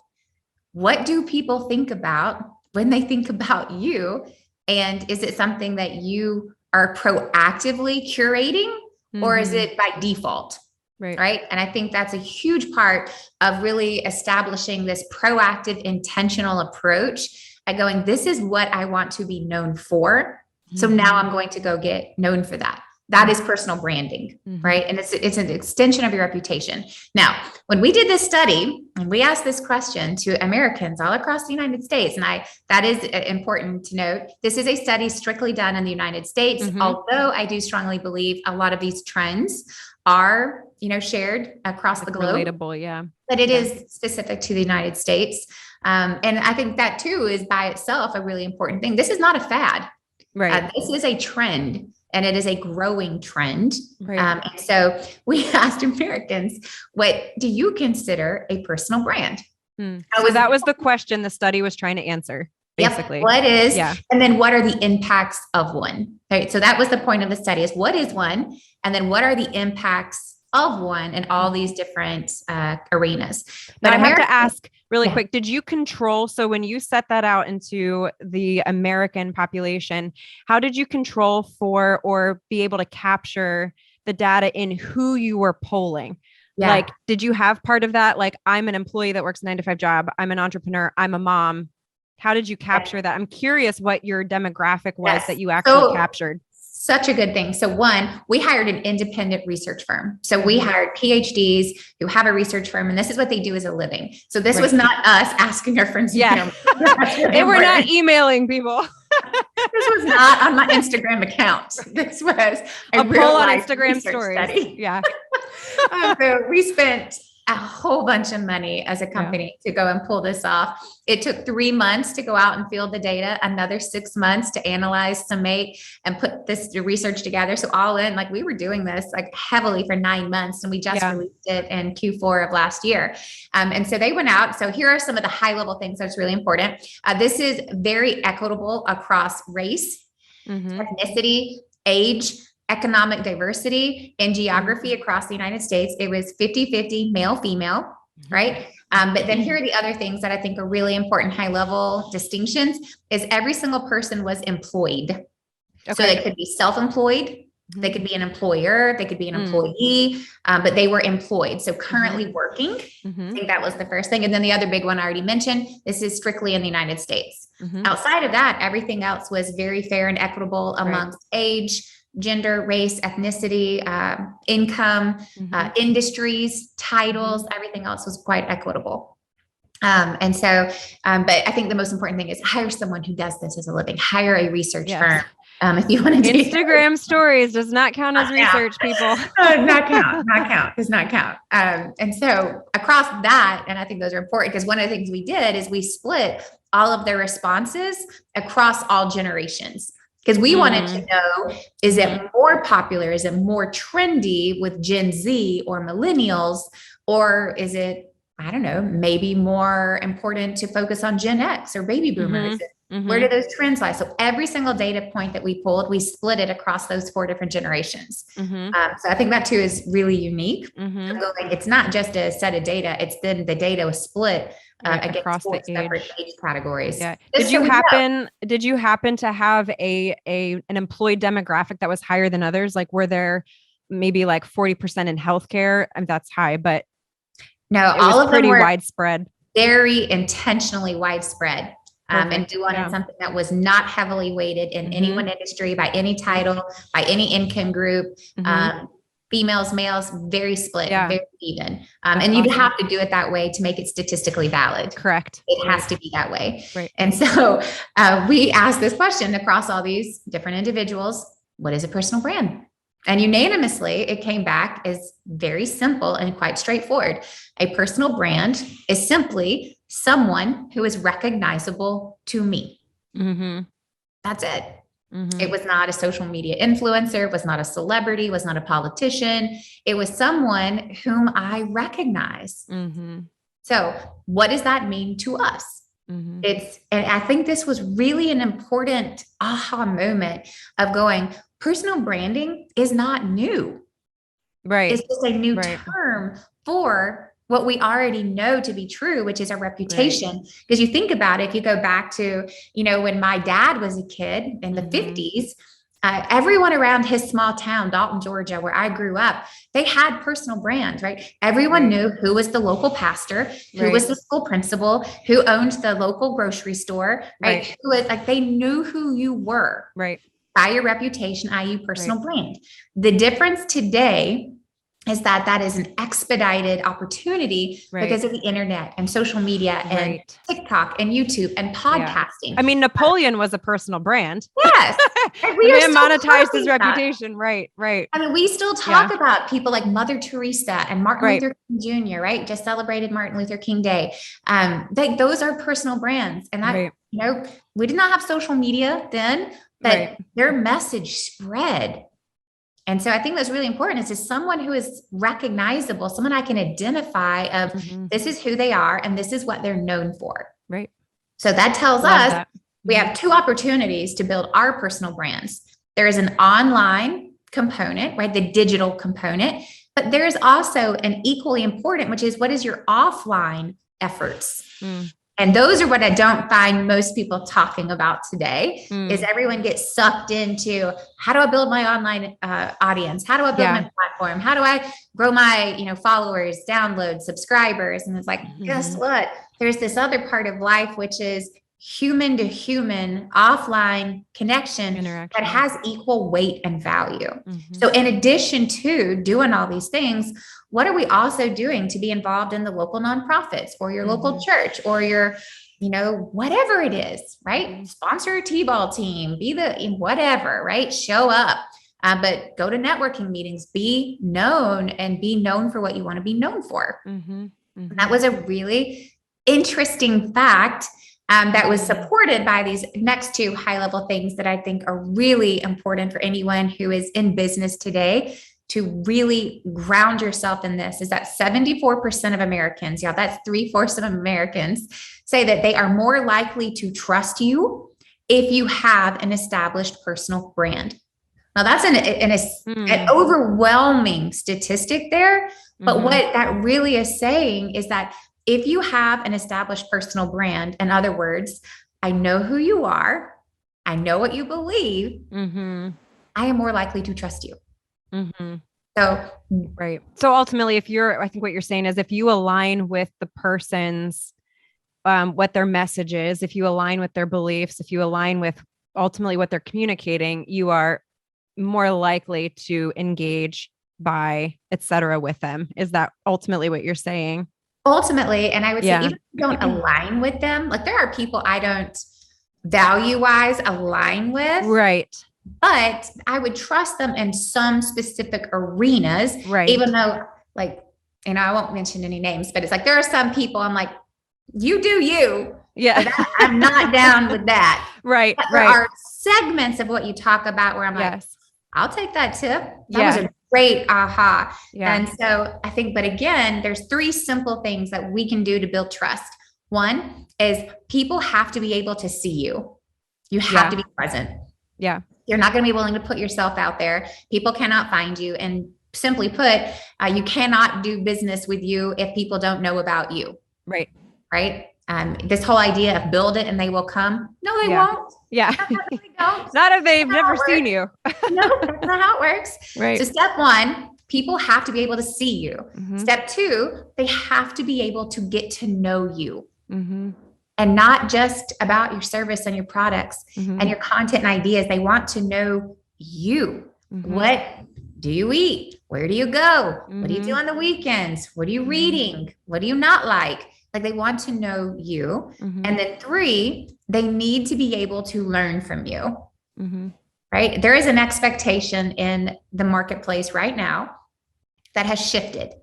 what do people think about when they think about you? And is it something that you are proactively curating or is it by default? Right. And I think that's a huge part of really establishing this proactive, intentional approach at going, this is what I want to be known for. So now I'm going to go get known for that. That is personal branding, right? And it's an extension of your reputation. Now, when we did this study and we asked this question to Americans all across the United States, and that is important to note, this is a study strictly done in the United States, although I do strongly believe a lot of these trends are, shared across the globe. Relatable, yeah. But it is specific to the United States. And I think that too is by itself a really important thing. This is not a fad. Right. This is a trend. And it is a growing trend. Right. And so we asked Americans, what do you consider a personal brand? So that was the question the study was trying to answer. basically. Yep. What is, yeah. And then what are the impacts of one? Right. So that was the point of the study, is what is one? And then what are the impacts of one in all these different arenas? But now I have to ask really quick, did you control, so when you set that out into the American population, how did you control for or be able to capture the data in who you were polling? Yeah. Like, did you have part of that? Like, I'm an employee that works a 9-to-5 job. I'm an entrepreneur. I'm a mom. How did you capture that? I'm curious what your demographic was that you actually captured. Such a good thing. So one, we hired an independent research firm. So we hired PhDs who have a research firm, and this is what they do as a living. So this was not us asking our friends. Yeah. They were not emailing people. This was not on my Instagram account. This was a poll on Instagram stories. Study. Yeah. So we spent a whole bunch of money as a company to go and pull this off. It took 3 months to go out and field the data, another 6 months to analyze, summate, and put this research together. So all in, like, we were doing this like heavily for 9 months, and we just released it in Q4 of last year. And so they went out. So here are some of the high level things that's really important. This is very equitable across race, ethnicity, age, economic diversity, and geography across the United States. It was 50-50 male, female, right? But then here are the other things that I think are really important high level distinctions is every single person was employed. Okay. So they could be self-employed, they could be an employer, they could be an employee, but they were employed. So currently working, I think that was the first thing. And then the other big one I already mentioned, this is strictly in the United States. Outside of that, everything else was very fair and equitable amongst age, gender, race, ethnicity, income, industries, titles, everything else was quite equitable. But I think the most important thing is hire someone who does this as a living, hire a research firm. If you want to do Instagram stories does not count as research, people. Does not count. And so across that, and I think those are important because one of the things we did is we split all of their responses across all generations. Because we wanted to know, is it more popular? Is it more trendy with Gen Z or millennials? Or is it, I don't know, maybe more important to focus on Gen X or baby boomers? Where do those trends lie? So every single data point that we pulled, we split it across those 4 different generations. So I think that too is really unique. It's not just a set of data. It's then the data was split across 4 separate age categories. Yeah. Did you happen to have an employed demographic that was higher than others? Like, were there maybe like 40% in healthcare? And that's high, but no, all of them pretty were widespread. Very intentionally widespread. And we wanted something that was not heavily weighted in any one industry, by any title, by any income group. Females, males, very split, very even. And you'd have to do it that way to make it statistically valid. Correct. It has to be that way. Right. And so we asked this question across all these different individuals: what is a personal brand? And unanimously, it came back as very simple and quite straightforward. A personal brand is simply someone who is recognizable to me. That's it. It was not a social media influencer, was not a celebrity, was not a politician. It was someone whom I recognize. So what does that mean to us? And I think this was really an important aha moment of going, personal branding is not new. Right. It's just a new term for what we already know to be true, which is our reputation. Because you think about it, if you go back to, when my dad was a kid in the 50s, everyone around his small town, Dalton, Georgia, where I grew up, they had personal brands, right? Everyone knew who was the local pastor, who was the school principal, who owned the local grocery store, right? Who was like, they knew who you were, by your reputation, i.e. personal brand. The difference today is that is an expedited opportunity because of the internet and social media and TikTok and YouTube and podcasting. I mean, Napoleon was a personal brand. Yes. We monetized his reputation. Right. I mean, we still talk about people like Mother Teresa and Martin Luther King Jr., right? Just celebrated Martin Luther King Day. Those are personal brands. And that, we did not have social media then, but their message spread. And so I think that's really important is someone who is recognizable, someone I can identify of this is who they are and this is what they're known for. Right. So that tells us We have two opportunities to build our personal brands. There is an online component, right? The digital component, but there's also an equally important, which is what is your offline efforts? And those are what I don't find most people talking about today is everyone gets sucked into how do I build my online audience? How do I build my platform? How do I grow my, followers, downloads, subscribers? And it's like, guess what? There's this other part of life, which is human to human offline connection that has equal weight and value. So in addition to doing all these things, what are we also doing to be involved in the local nonprofits or your local church or your, whatever it is, right? Sponsor a T-ball team, be the whatever, right? Show up, but go to networking meetings, be known and be known for what you want to be known for. And that was a really interesting fact that was supported by these next two high-level things that I think are really important for anyone who is in business today to really ground yourself in this, is that 74% of Americans, that's 3/4 of Americans, say that they are more likely to trust you if you have an established personal brand. Now that's an overwhelming statistic there, but what that really is saying is that if you have an established personal brand, in other words, I know who you are, I know what you believe, I am more likely to trust you. So, right. So ultimately, I think what you're saying is if you align with the person's, what their message is, if you align with their beliefs, if you align with ultimately what they're communicating, you are more likely to engage, buy, et cetera, with them. Is that ultimately what you're saying? Ultimately, and I would say even if you don't align with them, like there are people I don't value-wise align with. Right. But I would trust them in some specific arenas, even though I won't mention any names, but it's like, there are some people I'm like, you do you. Yeah. I'm not down with that. Right. But there are segments of what you talk about where I'm like, I'll take that tip. That was a great aha. And so I think, but again, there's three simple things that we can do to build trust. One is people have to be able to see you. You have to be present. Yeah. You're not going to be willing to put yourself out there. People cannot find you. And simply put, you cannot do business with you if people don't know about you. Right. Right. This whole idea of build it and they will come. No, they won't. Yeah. They don't. Not if they've never seen you. No, that's not how it works. Right. So step one, people have to be able to see you. Step two, they have to be able to get to know you. And not just about your service and your products and your content and ideas. They want to know you. What do you eat? Where do you go? What do you do on the weekends? What are you reading? What do you not like? Like they want to know you. And then three, they need to be able to learn from you. Right? There is an expectation in the marketplace right now that has shifted.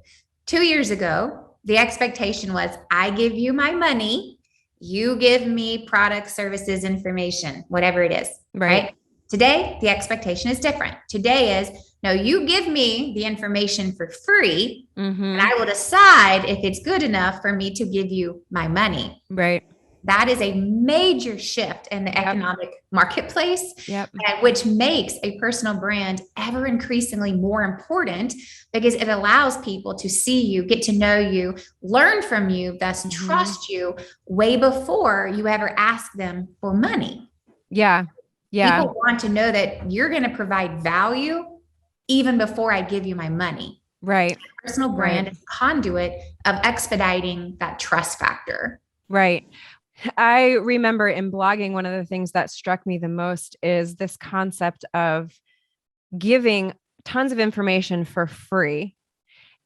2 years ago, the expectation was, I give you my money. You give me products, services, information, whatever it is, right? Today, the expectation is different. Today is, no, you give me the information for free and I will decide if it's good enough for me to give you my money. Right. That is a major shift in the economic marketplace, which makes a personal brand ever increasingly more important because it allows people to see you, get to know you, learn from you, thus trust you way before you ever ask them for money. Yeah. People want to know that you're going to provide value even before I give you my money. Right. Personal brand is a conduit of expediting that trust factor. Right. I remember in blogging, one of the things that struck me the most is this concept of giving tons of information for free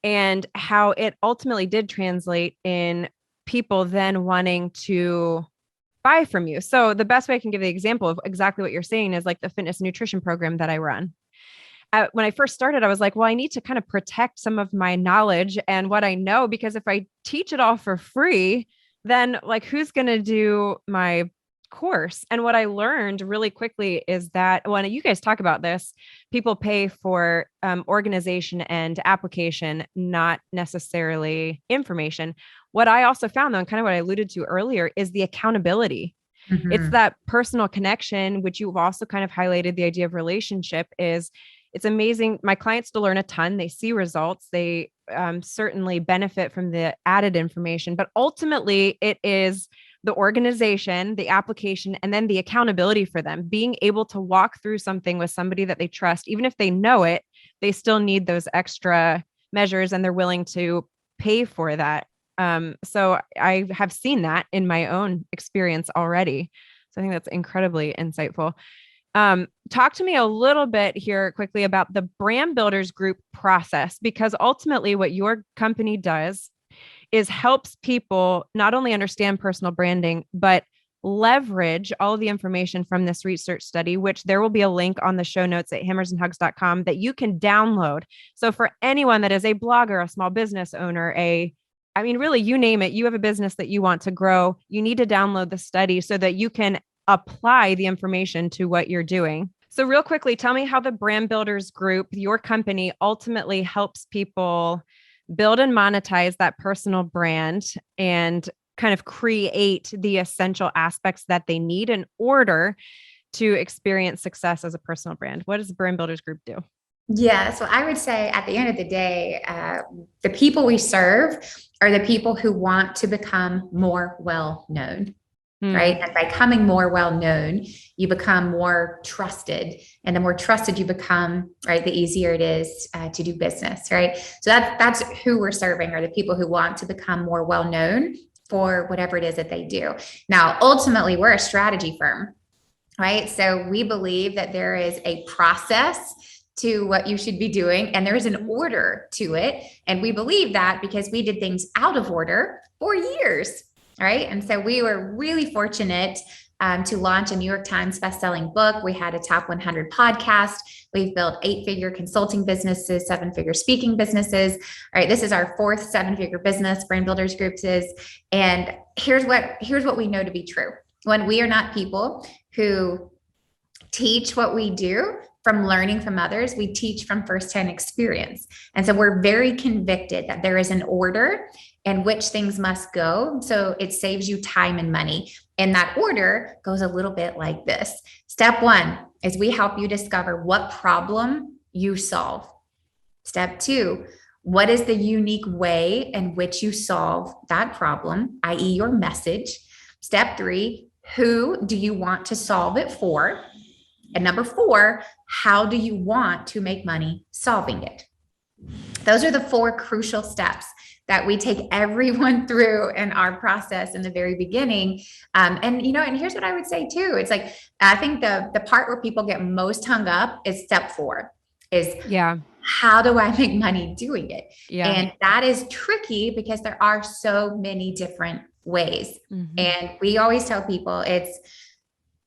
and how it ultimately did translate in people then wanting to buy from you. So the best way I can give the example of exactly what you're saying is like the fitness and nutrition program that I run. When I first started, I was like, well, I need to kind of protect some of my knowledge and what I know, because if I teach it all for free, then like, who's going to do my course? And what I learned really quickly is that when you guys talk about this, people pay for organization and application, not necessarily information. What I also found though, and kind of what I alluded to earlier, is the accountability. It's Mhm. that personal connection, which you've also kind of highlighted the idea of relationship is it's amazing. My clients to learn a ton. They see results. They certainly benefit from the added information, but ultimately it is the organization, the application, and then the accountability for them being able to walk through something with somebody that they trust, even if they know it, they still need those extra measures and they're willing to pay for that. So I have seen that in my own experience already. So I think that's incredibly insightful. Talk to me a little bit here quickly about the brand builders group process, because ultimately what your company does is helps people not only understand personal branding, but leverage all of the information from this research study, which there will be a link on the show notes at hammersandhugs.com that you can download. So for anyone that is a blogger, a small business owner, really, you name it, you have a business that you want to grow, you need to download the study so that you can apply the information to what you're doing. So real quickly, tell me how the Brand Builders Group, your company, ultimately helps people build and monetize that personal brand and kind of create the essential aspects that they need in order to experience success as a personal brand. What does the Brand Builders Group do? Yeah, so I would say at the end of the day, the people we serve are the people who want to become more well known. Right. And by becoming more well known, you become more trusted. And the more trusted you become, right, the easier it is to do business. Right. So that's who we're serving, are the people who want to become more well known for whatever it is that they do. Now, ultimately, we're a strategy firm. Right. So we believe that there is a process to what you should be doing, and there's an order to it. And we believe that because we did things out of order for years. Right. And so we were really fortunate to launch a New York Times bestselling book. We had a top 100 podcast. We've built 8-figure consulting businesses, 7-figure speaking businesses. All right. This is our 4th 7-figure business, Brand Builders Groups is. And here's what we know to be true. When we are not people who teach what we do from learning from others, we teach from firsthand experience. And so we're very convicted that there is an order and which things must go. So it saves you time and money. And that order goes a little bit like this. Step 1 is we help you discover what problem you solve. Step 2, what is the unique way in which you solve that problem, i.e. your message? Step 3, who do you want to solve it for? And number 4, how do you want to make money solving it? Those are the 4 crucial steps that we take everyone through in our process in the very beginning. And here's what I would say too. It's like, I think the part where people get most hung up is step 4 is, how do I make money doing it? Yeah. And that is tricky because there are so many different ways. Mm-hmm. And we always tell people it's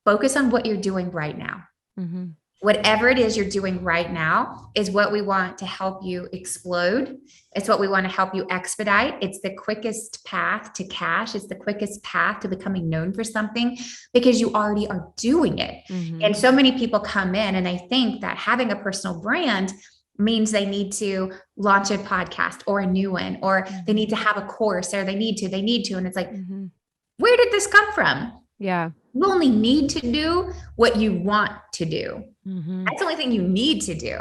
focus on what you're doing right now. Mm-hmm. Whatever it is you're doing right now is what we want to help you explode. It's what we want to help you expedite. It's the quickest path to cash. It's the quickest path to becoming known for something because you already are doing it. Mm-hmm. And so many people come in and they think that having a personal brand means they need to launch a podcast or a new one, or mm-hmm. they need to have a course, or they need to. And it's like, mm-hmm. where did this come from? Yeah. You only need to do what you want to do. Mm-hmm. That's the only thing you need to do.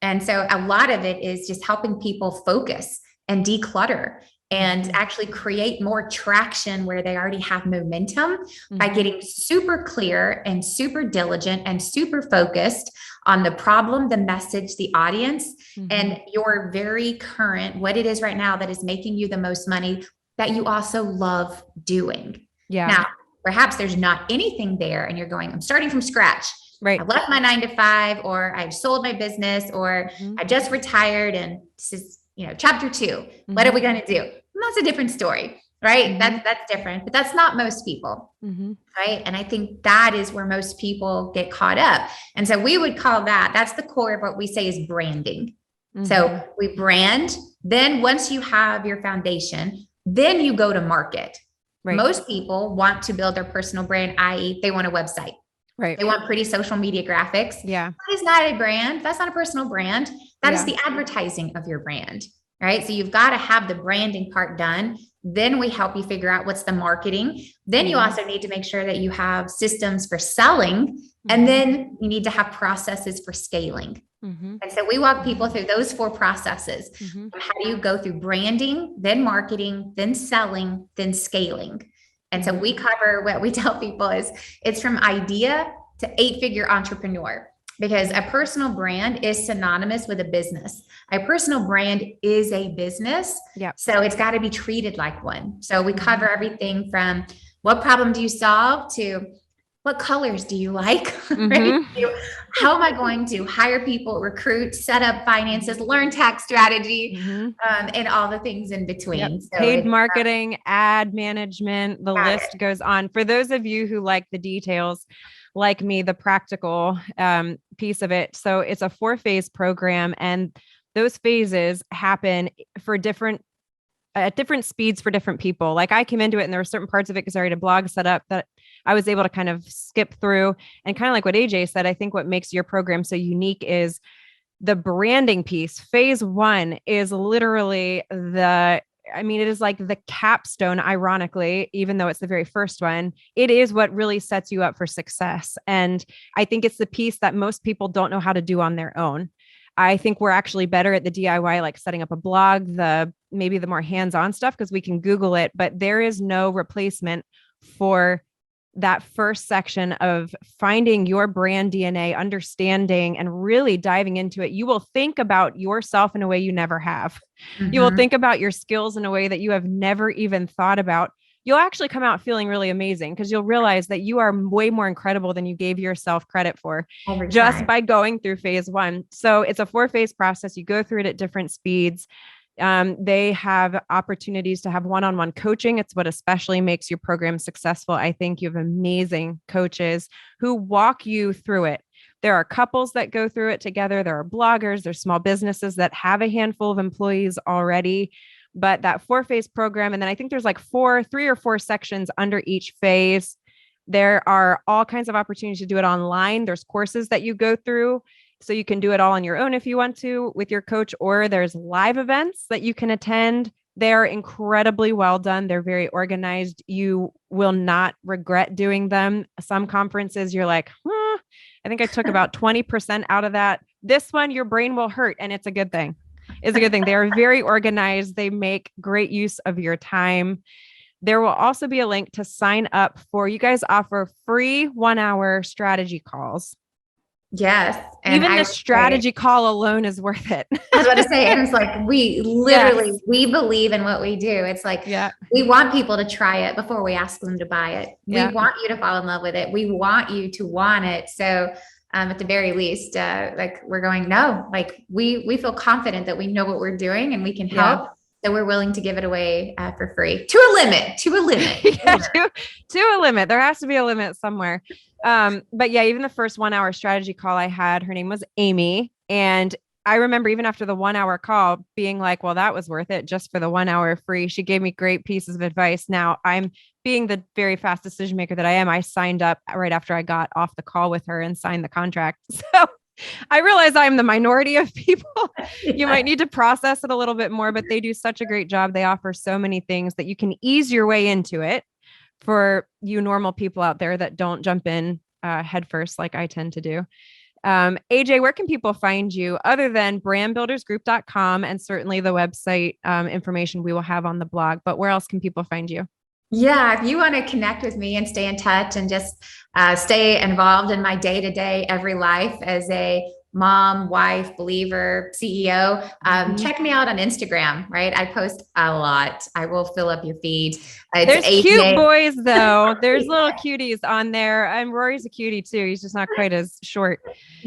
And so a lot of it is just helping people focus and declutter and actually create more traction where they already have momentum by getting super clear and super diligent and super focused on the problem, the message, the audience, and your very current, what it is right now that is making you the most money that you also love doing. Yeah. Now, perhaps there's not anything there and you're going, I'm starting from scratch. Right. I left my 9-to-5, or I've sold my business, or I just retired and this is, chapter 2. What are we going to do? And that's a different story, right? That's different, but that's not most people. Right. And I think that is where most people get caught up. And so we would call that's the core of what we say is branding. So we brand, then once you have your foundation, then you go to market. Right. Most people want to build their personal brand, i.e. they want a website. Right. They want pretty social media graphics. Yeah. That is not a brand. That's not a personal brand. That is the advertising of your brand. right? So you've got to have the branding part done. Then we help you figure out what's the marketing. Then you also need to make sure that you have systems for selling. And then you need to have processes for scaling. And so we walk people through those 4 processes. How do you go through branding, then marketing, then selling, then scaling? And so we cover, what we tell people is it's from idea to 8-figure entrepreneur, because a personal brand is synonymous with a business. A personal brand is a business. So it's got to be treated like one. So we cover everything from what problem do you solve to what colors do you like? Right? How am I going to hire people, recruit, set up finances, learn tax strategy, and all the things in between. So paid marketing, ad management, the list goes on. For those of you who like the details, like me, the practical piece of it. So it's a 4-phase program, and those phases happen for at different speeds for different people. Like I came into it and there were certain parts of it because I already had a blog set up that I was able to kind of skip through. And kind of like what AJ said, I think what makes your program so unique is the branding piece. Phase 1 is literally it is like the capstone, ironically, even though it's the very first one. It is what really sets you up for success. And I think it's the piece that most people don't know how to do on their own. I think we're actually better at the DIY, like setting up a blog, maybe the more hands-on stuff, because we can Google it, but there is no replacement for that first section of finding your brand DNA, understanding and really diving into it. You will think about yourself in a way you never have. You will think about your skills in a way that you have never even thought about. You'll actually come out feeling really amazing because you'll realize that you are way more incredible than you gave yourself credit for just by going through phase 1. So it's a 4-phase process. You go through it at different speeds. They have opportunities to have one-on-one coaching. It's what especially makes your program successful. I think you have amazing coaches who walk you through it. There are couples that go through it together. There are bloggers, there's small businesses that have a handful of employees already. But that 4-phase program, and then I think there's like 3 or 4 sections under each phase. There are all kinds of opportunities to do it online. There's courses that you go through, so you can do it all on your own if you want to with your coach, or there's live events that you can attend. They're incredibly well done. They're very organized. You will not regret doing them. Some conferences, you're like, I think I took about 20% out of that. This one, your brain will hurt, and it's a good thing. It's a good thing. They are very organized. They make great use of your time. There will also be a link to sign up for, you guys offer free 1-hour strategy calls. Yes. And even the strategy call alone is worth it. I was about to say, and it's like, we literally, we believe in what we do. It's like, we want people to try it before we ask them to buy it. We want you to fall in love with it. We want you to want it. So at the very least, like we're going, no, like we feel confident that we know what we're doing and we can help. So we're willing to give it away for free to a limit, to a limit. There has to be a limit somewhere. But yeah, even the first 1-hour strategy call I had, her name was Amy. And I remember even after the 1-hour call being like, well, that was worth it just for the 1 hour free. She gave me great pieces of advice. Now I'm being the very fast decision maker that I am. I signed up right after I got off the call with her and signed the contract. So I realize I'm the minority of people. You might need to process it a little bit more, but they do such a great job. They offer so many things that you can ease your way into it for you normal people out there that don't jump in headfirst like I tend to do. AJ, where can people find you other than brandbuildersgroup.com and certainly the website information we will have on the blog, but where else can people find you? Yeah, if you want to connect with me and stay in touch and just stay involved in my day-to-day every life as a mom, wife, believer, CEO, check me out on Instagram, right? I post a lot. I will fill up your feed. There's cute boys though. There's little cuties on there. And Rory's a cutie too. He's just not quite as short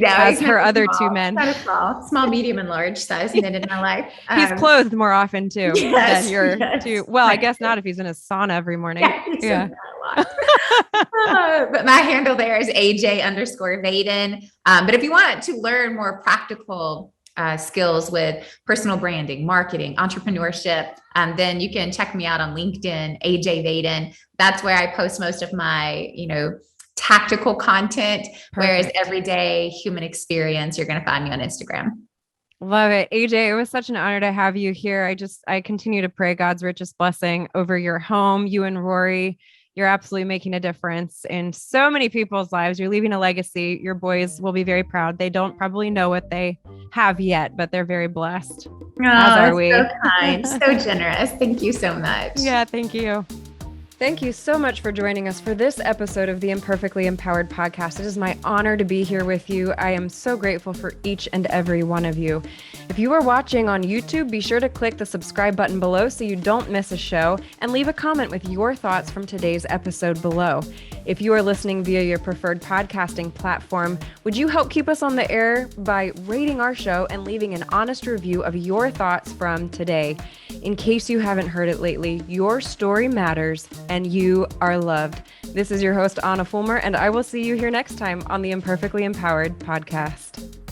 as her other two men. Kind of small, medium, and large size men in my life. He's clothed more often too than your two. Well, I guess not if he's in a sauna every morning. Yeah. But my handle there is AJ_Vaden. But if you want to learn more practical skills with personal branding, marketing, entrepreneurship, then you can check me out on LinkedIn, AJ Vaden. That's where I post most of my, tactical content. Perfect. Whereas everyday human experience, you're going to find me on Instagram. Love it. AJ, it was such an honor to have you here. I continue to pray God's richest blessing over your home, you and Rory. You're absolutely making a difference in so many people's lives. You're leaving a legacy. Your boys will be very proud. They don't probably know what they have yet, but they're very blessed. Oh, As are we. So kind, so generous. Thank you so much. Yeah, thank you. Thank you so much for joining us for this episode of the Imperfectly Empowered podcast. It is my honor to be here with you. I am so grateful for each and every one of you. If you are watching on YouTube, be sure to click the subscribe button below so you don't miss a show, and leave a comment with your thoughts from today's episode below. If you are listening via your preferred podcasting platform, would you help keep us on the air by rating our show and leaving an honest review of your thoughts from today? In case you haven't heard it lately, your story matters and you are loved. This is your host, Anna Fulmer, and I will see you here next time on the Imperfectly Empowered podcast.